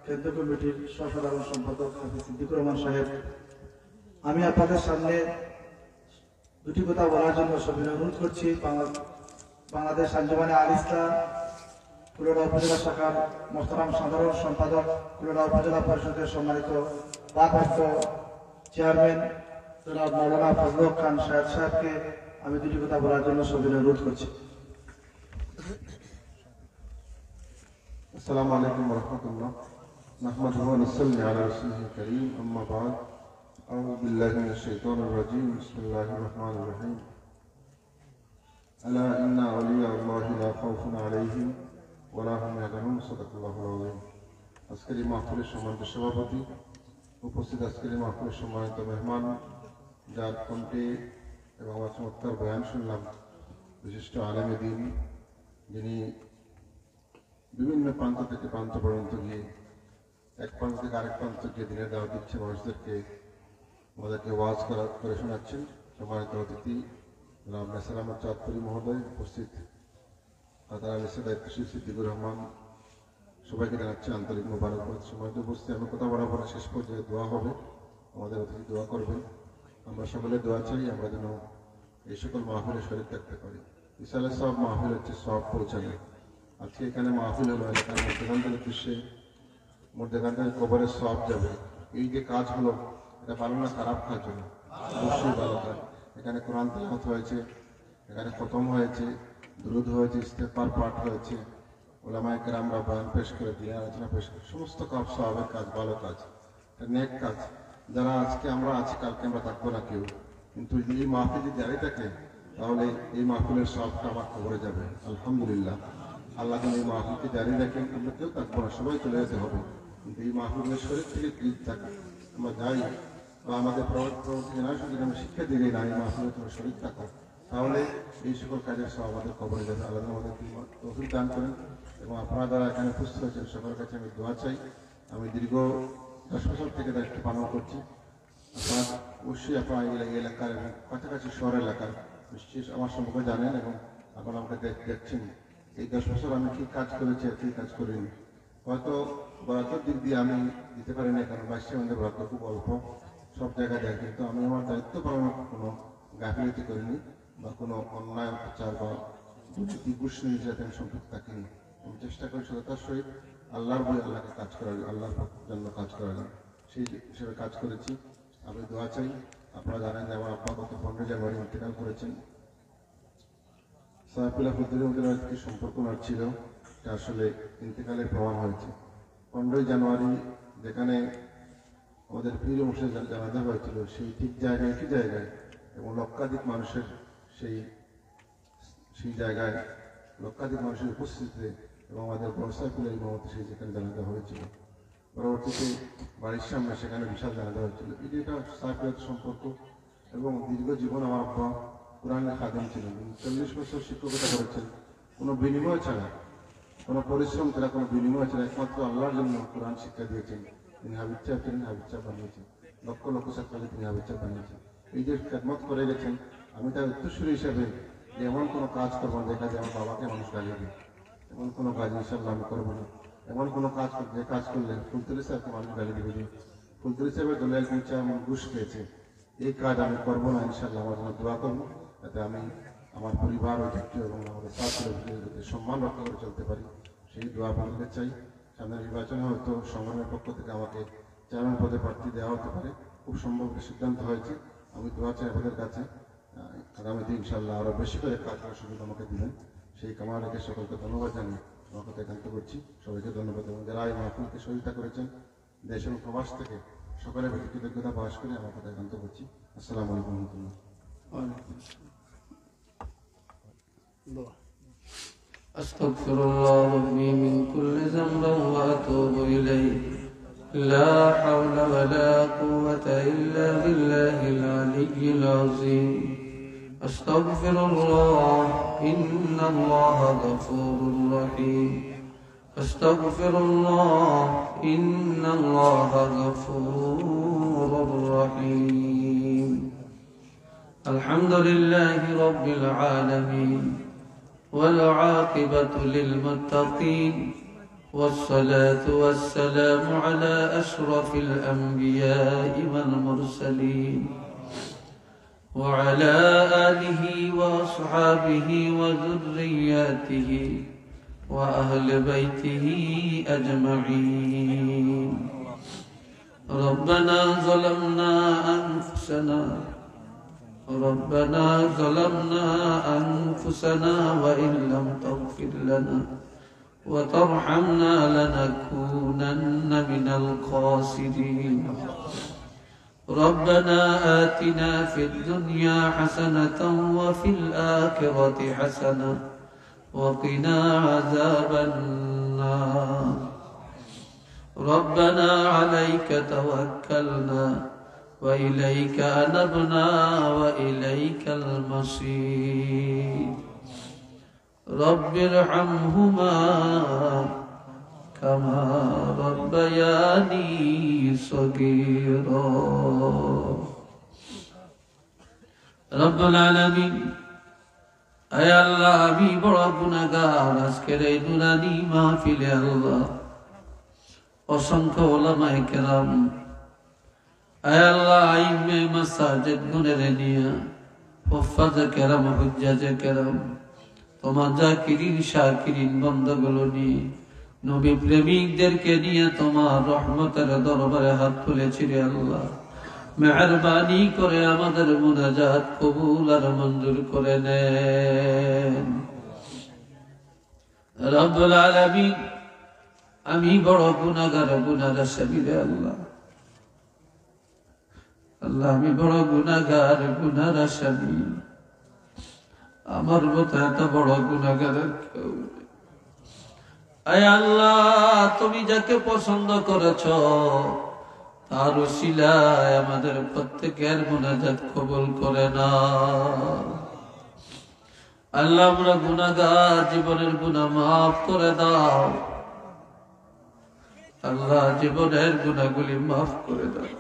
কেন্দ্রীয় কমিটির সহসাধারণ সম্পাদক হাফিজ সিদ্দিকুর রহমান সাহেব। আমি আপনাদের সামনে দুটি কথা বলার জন্য সবিনয় অনুরোধ করছি। বাংলাদেশ আঞ্জুমানে আল ইসলাহ খুলনা উপজেলা শাখার মোহতারাম সাধারণ সম্পাদক, খুলনা উপজেলা পরিষদের সম্মানিত ভারপ্রাপ্ত চেয়ারম্যান জনাব মাওলানা ফজলুল হক খান সাহেবকে আমি দুটি কথা বলার জন্য সবিনয় অনুরোধ করছি। السلام عليكم ورحمة الله نحمده ونصلي على رسوله الكريم أما بعد أعوذ بالله من الشيطان الرجيم بسم الله الرحمن الرحيم ألا إن أولياء الله لا خوف عليهم ولا هم يحزنون صدق الله العظيم আজকের মাহফিলের সম্মানিত সভাপতি, উপস্থিত আজকের মাহফিলের সম্মানিত মেহমান, যার কণ্ঠে এবং আমার চমৎকার বয়ান শুনলাম বিশিষ্ট আলেমে দ্বীন, যিনি বিভিন্ন প্রান্ত থেকে প্রান্ত পর্যন্ত গিয়ে এক প্রান্ত থেকে আরেক প্রান্ত গিয়ে দিনের দাওয়াত দিচ্ছে মানুষদেরকে, আমাদেরকে ওয়াজ করে শোনাচ্ছেন। সম্মানিত অতিথি জনাব নাসির আহমদ চাঁদপুরি মহোদয়, উপস্থিত কাতার আল ইসলাহ দায়িত্বশীল সিদ্দিকুর রহমান, সবাইকে জানাচ্ছি আন্তরিক মোবারকবাদ। সম্মানিত উপস্থিত, আমি কথা বলার পরে শেষ পর্যায়ে দোয়া হবে, আমাদের অতিথি দোয়া করবেন। আমরা সকলে দোয়া চাই আমরা যেন এই সকল মাহফিলে শরীর থাকতে পারি। ইসালে সব মাহফিল হচ্ছে সব পৌঁছানো। আজকে এখানে মাহফিল হলো এলাকার মধ্যেখানদের উদ্দেশ্যে, মধ্যেখানদের কবরের সব যাবে। এই যে কাজ হলো, এটা ভালো না খারাপ কাজ হলো? অবশ্যই ভালো কাজ। এখানে কোরআন তেলাওয়াত হয়েছে, এখানে খতম হয়েছে, দুরূদ হয়েছে, ইস্তেগফার পাঠ হয়েছে, উলামায়ে কেরামরা বয়ান পেশ করে দিয়ে আলোচনা পেশ করে, সমস্ত কাজ সওয়াবের কাজ, ভালো কাজ, এটা নেক কাজ। যারা আজকে আমরা আছি, কালকে আমরা থাকবো না কেউ, কিন্তু এই মাহফিল যদি জারি থাকে তাহলে এই মাহফিলের সবটা আমার কবরে যাবে। আলহামদুলিল্লাহ, আল্লাহ যেন এই মাহফিলকে জারি রাখেন। আমরা কেউ থাকবো না, সবাই চলে যেতে হবে, কিন্তু এই মাহফিলের শরীর থেকে প্লিজ থাকে আমরা যাই, বা আমাদের পরবর্তী জেনারেশন যদি আমরা শিক্ষা দিই না এই মাহফিলে তোমার শরীর থাকো, তাহলে এই সকল কাজের সব আমাদের কবরে যাবে। আল্লাহ আমাদের তৌফিক দান করেন। এবং আপনারা যারা এখানে উপস্থিত হয়েছেন সকলের কাছে আমি দোয়া চাই। আমি দীর্ঘ 10 বছর থেকে দায়িত্ব পালন করছি। আপনারা অবশ্যই আপনারা এই এলাকার এবং কাছাকাছি শহর এলাকার নিশ্চয়ই আমার সম্পর্কে জানেন এবং আপনারা আমাকে দেখছেন। এই 10 বছর আমি কি কাজ করেছি আর কি কাজ করিনি, হয়তো বরাদ্দর দিক দিয়ে আমি দিতে পারি না, কারণ বাইশের মধ্যে বরাদ্দ খুব অল্প, সব জায়গায় দেয়, কিন্তু আমি আমার দায়িত্ব পালনের কোনো গাফিলতি করিনি বা কোনো অন্যায় অত্যাচার বা দুর্নীতি ঘুষ নির্যাতনে আমি সম্পৃক্ত থাকিনি। আমি চেষ্টা করি সততার সহিত আল্লাহর বই আল্লাহকে কাজ করার, আল্লাহর জন্য কাজ করার, সেই হিসেবে কাজ করেছি। আমি দোয়া চাই। আপনারা জানেন যে আমার আব্বা গত 15 জানুয়ারি ইন্তেকাল করেছেন। সাহেবুল্লাহ ফজলুদ্দিনের কি সম্পর্ক ওনার ছিল, এটা আসলে ইন্তেকালের প্রমাণ হয়েছে। 15 জানুয়ারি যেখানে আমাদের পীর মুর্শিদ জানাজা হয়েছিল, সেই ঠিক জায়গায় একই জায়গায় এবং লক্ষাধিক মানুষের সেই জায়গায় লক্ষাধিক মানুষের উপস্থিতিতে এবং আমাদের বর্ষাকুলের ইমামতি সেই যেখানে জানাজা হয়েছিল। পরবর্তীতে বাড়ির সামনে সেখানে বিশাল জানাজা হয়েছিল। এটি একটা সার্কুলার সম্পর্ক এবং দীর্ঘ জীবন আমার আব্বা কোরআনের খাদেম ছিলেন, 40 বছর শিক্ষকতা করেছেন কোনো বিনিময় ছাড়া, কোনো পরিশ্রম ছাড়া, কোনো বিনিময় ছাড়া, একমাত্র আল্লাহর জন্য কোরআন শিক্ষা দিয়েছেন। তিনি হাবিব সাহেব ছিলেন, হাবিব সাহেব বানিয়েছেন, লক্ষ লক্ষ ছাত্রকে তিনি হাবিব সাহেব বানিয়েছেন। এই যে খেদমত করে গেছেন, আমি তার উত্তরসূরি হিসাবে যে এমন কোনো কাজ করবো দেখা যায় আমার বাবাকে মানুষ গালিয়ে দেয়, এমন কোনো কাজ ইনশাল্লাহ আমি করবো না। এমন কোনো কাজ যে কাজ করলে ফুলতলি সাহেবকে মানুষ গালি দিবে যে ফুলতলি সাহেবের দলে একজন চেয়ারম্যান ঘুষ পেয়েছে, এই কাজ আমি করবো না। ইনশাল্লাহ আমার জন্য দোয়া করবো, যাতে আমি আমার পরিবার ঐতিহ্য এবং আমাদের ছাত্রদের সম্মান রক্ষা করে চলতে পারি, সেই দোয়া বলতে চাই। সামনের নির্বাচনে হয়তো সংগ্রামের পক্ষ থেকে আমাকে চেয়ারম্যান পদে প্রার্থী দেওয়া হতে পারে, খুব সম্ভব সিদ্ধান্ত হয়েছে। আমি দোয়া চাই আপনাদের কাছে আগামীতে ইনশাল্লাহ আরো বেশি করে কাজ করার সুযোগ আমাকে দিবেন, সেই কামনা রেখে সকলকে ধন্যবাদ জানিয়ে আমার কথা একান্ত করছি। সবাইকে ধন্যবাদ এবং যারা এই মাহফিলকে সহযোগিতা করেছেন দেশ এবং প্রবাস থেকে সকলের প্রতি কৃতজ্ঞতা প্রকাশ করে আমার কথা একান্ত করছি। আসসালামু আলাইকুম রহমতুল্লাহ। أستغفر الله ربي من كل ذنب وأتوب إليه لا حول ولا قوة إلا بالله العلي العظيم أستغفر الله إن الله غفور رحيم أستغفر الله إن الله غفور رحيم الحمد لله رب العالمين والعاقبة للمتقين والصلاة والسلام على أشرف الأنبياء والمرسلين وعلى آله وأصحابه وذرياته وأهل بيته أجمعين. ربنا ظلمنا أنفسنا وإن لم تغفر لنا وترحمنا لنكونن من الخاسرين. ربنا آتنا في الدنيا حسنة وفي الآخرة حسنة وقنا عذاب النار. ربنا عليك توكلنا وإليك أنبنا وإليك المصير. رب ارحمهما كما ربياني صغيرا. رب العالمين আয় আল্লাহ, আমি বড় গুনাহগার। আজকের এই নুরানি মাহফিলে আল্লাহ অসংখ্য উলামায়ে কেরাম, আয় আল্লাহ আইমে মাসাজিদ গুণের নিয়া হুফাজে কেরাম, হুজ্জাজে কেরাম, তোমার জাকিরিন শাকিরিন বান্দাগুলো নিয়ে, নবী প্রেমিকদেরকে নিয়ে তোমার রহমতের দরবারে হাত তুলেছি রে আল্লাহ। মেহেরবানি করে আমাদের মুনাজাত কবুল আর মঞ্জুর করে নেন রব্বুল আলামিন। আমি বড় গুনাহগার, গুনার আসামি রে আল্লাহ। আল্লাহ আমি বড় গুনাহগার, গুনার আসামি। আমার মতো এত বড় গুনাহগারের কেউ নেই। আয় আল্লাহ, তুমি যাকে পছন্দ করেছ তার উসিলায় আমাদের প্রত্যেকের মুনাজাত কবুল করে নাও। আল্লাহ আমরা গুনাহগার, জীবনের গুনাহ মাফ করে দাও। আল্লাহ জীবনের গুনাহগুলি মাফ করে দাও।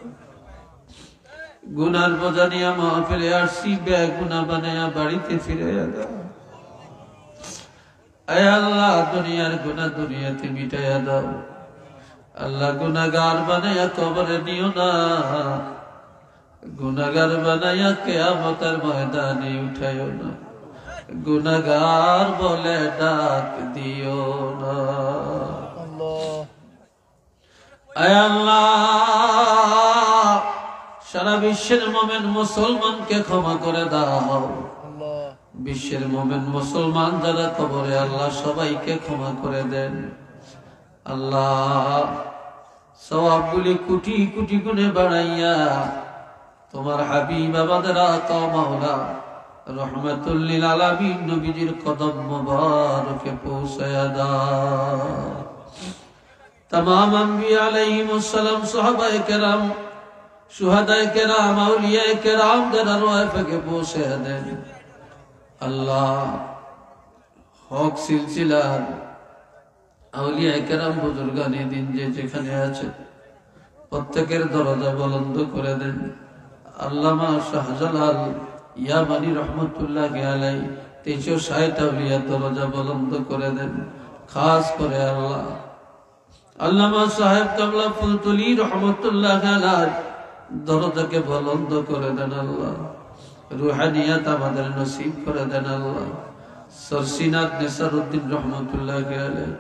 গুনার বোঝা নিয়ে মাহফিলে আসছি, বেগুনাহ বানায়া বাড়িতে ফিরে দাও। আয় আল্লাহ দুনিয়ার গুনাহ দুনিয়াতে মিটাইয়া দাও। আল্লাহ গুনাহগার বানায়া কবরে নিও না, গুনাহগার বানায়া কিয়ামতের ময়দানে উঠাইও না। গুনাহগার বলে ডাক দিও না। আয় আল্লাহ সারা বিশ্বের মুমিন মুসলমানকে ক্ষমা করে দাও। বিশ্বের মুমিন মুসলমান যারা কবরে আল্লাহ সবাইকে ক্ষমা করে দেন। আল্লাহ সওয়াবগুলি কোটি কোটি গুণে বাড়াইয়া তোমার হাবিব আমাদের আকা মাওলা রহমাতুল লিল আলামিন নবীজির কদম মোবারকে পৌঁছায়া দাও। तमाम अंबिया अलैहिमुस सलाम साहबाए केराम शुहदाए केराम औलियाए केराम दर अरवाह के पहुंचे दें अल्लाह हक सिलसिला औलियाए केराम बुजुर्गानी दिन जे যেখানে আছে প্রত্যেকের দরজা বুলন্দ করে দেন। আল্লামা শাহজালাল ইয়ামানি রহমাতুল্লাহি আলাইহি 360 আউলিয়া দরজা বুলন্দ করে দেন। খাস করে আল্লাহ আল্লামা সাহেব কামলা ফুলতুলি রহমতুল্লাহ আলাইহি দরজাকে বুলন্দ করে দেন আল্লাহ। রুহানিয়াত আমাদের নসিব করে দেন আল্লাহ। সরসিনাত নেসারউদ্দিন রহমতুল্লাহ আলাইহি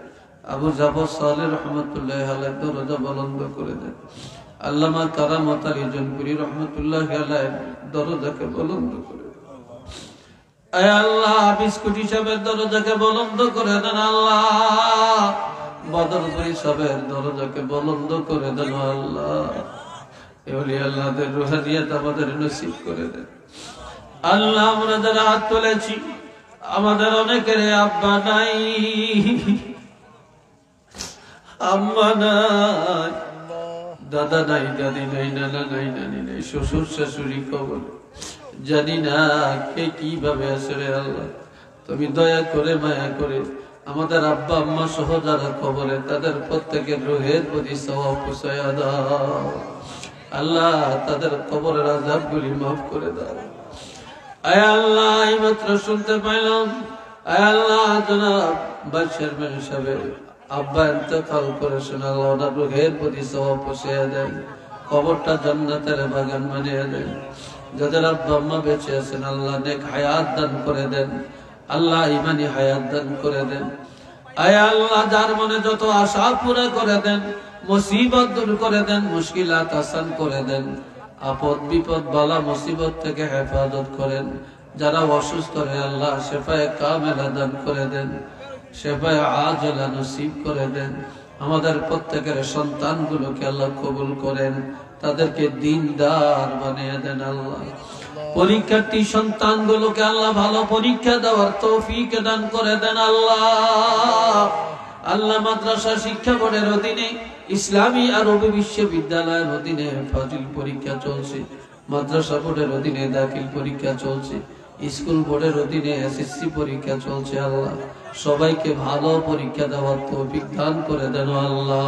আবু জাফর সালেহ রহমতুল্লাহ আলাইহি দরজা বুলন্দ করে দেন। আল্লামা কারামত আলী জনপুরি রহমতুল্লাহ আলাইহি দরজাকে বুলন্দ করে দেন। আয় আল্লাহ বিস্কুটি সাহেবের দরজাকে বুলন্দ করে দেন আল্লাহ। বদরপুরি সাহেবের দরজাকে বুলন্দ করে দেন আল্লাহ। এওলি আল্লাহদের রুহানিয়াত আমাদের নসিব করে দেন আল্লাহ। আমরা যারা হাত তুলেছি আমাদের অনেকের আব্বা নাই, আম্মা নাই, দাদা নাই, দাদি নাই, নানা নাই, নানি নাই, শ্বশুর শাশুড়ি কবর জানি না কে কিভাবে আসলে আল্লাহ তুমি দয়া করে মায়া করে আমাদের আব্বা আম্মা সহ যারা কবরে তাদের প্রত্যেকের রুহের প্রতি সওয়াব পৌঁছায়া দাও আল্লাহ। তাদের কবরের আযাবগুলি মাফ করে দাও আয় আল্লাহ। এইমাত্র শুনতে পাইলাম আয় আল্লাহ জনাব বাদশাহ মেহর সাহেবের আব্বা ইন্তেকাল করেছেন আল্লাহ। ওনার রুহের প্রতি সওয়াব পৌঁছায়া দেন, কবরটা জান্নাতের বাগান বানিয়ে দেন। যাদের আব্বা আম্মা বেঁচে আছেন আল্লাহ নেক হায়াত দান করে দেন আল্লাহ, ইমানি হায়াত দান করে দেন আয় আল্লাহ। যার মনে যত আশা পুরা করে দেন, মুসিবত দূর করে দেন, মুশকিলাত আসান করে দেন, আপদ বিপদ বালা মুসিবত থেকে হেফাজত করেন। যারা অসুস্থ রে আল্লাহ শেফায়ে কামেলা দান করে দেন, শেফায়ে আজলা নসিব করে দেন। আমাদের প্রত্যেকের সন্তানগুলোকে আল্লাহ কবুল করেন, তাদেরকে দিনদার বানিয়ে দেন আল্লাহ। পরীক্ষার্থী সন্তানগুলোকে আল্লাহ ভালো পরীক্ষা দেওয়ার তৌফিক দান করে দেন আল্লাহ। আল্লাহ মাদ্রাসা শিক্ষা বোর্ডের অধীনে ইসলামী আরবি বিশ্ববিদ্যালয়ের অধীনে ফাজিল পরীক্ষা চলছে, মাদ্রাসা বোর্ডের অধীনে দাখিল পরীক্ষা চলছে, স্কুল বোর্ডের অধীনে এসএসসি পরীক্ষা চলছে আল্লাহ। সবাইকে ভালো পরীক্ষা দেওয়ার তৌফিক দান করে দেন আল্লাহ।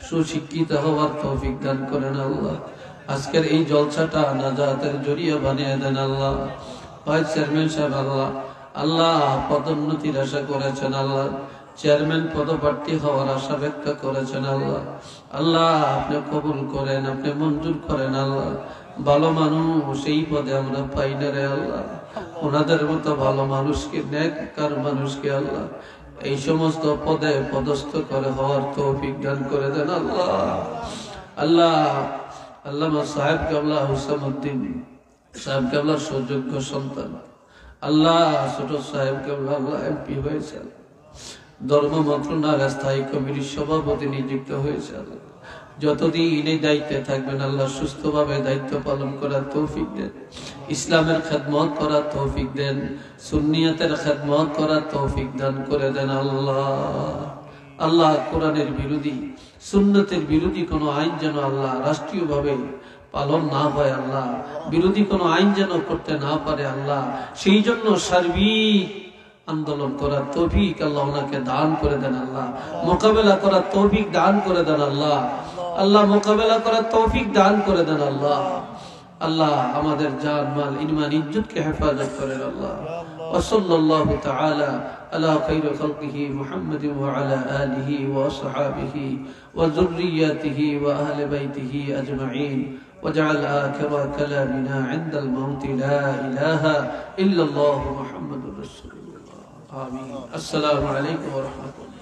সুশিক্ষিত হওয়ার তৌফিক দান করেন আল্লাহ। আজকের এই জলসাটা নাজাতের জরিয়া বানিয়ে দেন আল্লাহ। ভাইস চেয়ারম্যান সাহেব আল্লাহ আল্লাহ পদোন্নতির আশা করেছেন আল্লাহ, চেয়ারম্যান পদপ্রার্থী হওয়ার আশা ব্যক্ত করেছেন আল্লাহ। আল্লাহ আপনি কবুল করেন, আপনি মঞ্জুর করেন আল্লাহ। ভালো মানুষ এই পদে আমরা পাই না রে আল্লাহ। ওনাদের মতো ভালো মানুষকে, নেককার মানুষকে আল্লাহ এই সমস্ত পদে পদস্থ করে হওয়ার তৌফিক দান করে দেন আল্লাহ। আল্লাহ আল্লামা সাহেব কাবলা হুসামউদ্দিন সাহেব কাবলার সুযোগ্য সন্তান আল্লাহ। ছোট সাহেব কাবলা আল্লাহ এমপি হয়েছে, ধর্ম মন্ত্রণালয়ের স্থায়ী কমিটির সভাপতি নিযুক্ত হয়েছে আল্লাহ। যতদিন এই দায়িত্বে থাকবেন আল্লাহ সুস্থভাবে দায়িত্ব পালন করার তৌফিক দেন, ইসলামের খেদমত করার তৌফিক দেন, সুন্নিয়তের খেদমত করার তৌফিক দান করে দেন আল্লাহ। আল্লাহ কোরআনের বিরোধী সুন্নতের বিরোধী কোনো আইন যেন আল্লাহ রাষ্ট্রীয়ভাবে পালন না হয় আল্লাহ, বিরোধী কোনো আইন যেন করতে না পারে আল্লাহ, সেই জন্য সার্বিক আন্দোলন করার তৌফিক আল্লাহ ওনাকে দান করে দেন আল্লাহ। মোকাবেলা করার তৌফিক দান করে দেন আল্লাহ। আল্লাহ মোকাবেলা করার তৌফিক দান করে দেন আল্লাহ। আল্লাহ আমাদের জান মাল ইমান ইজ্জতকে হেফাজত করেন আল্লাহ। وصلى الله تعالى على خير خلقه محمد وعلى آله وصحابه وذرياته وأهل بيته أجمعين واجعل آخر كلامنا عند الموت لا إله إلا الله محمد رسول الله آمين. السلام عليكم ورحمة الله.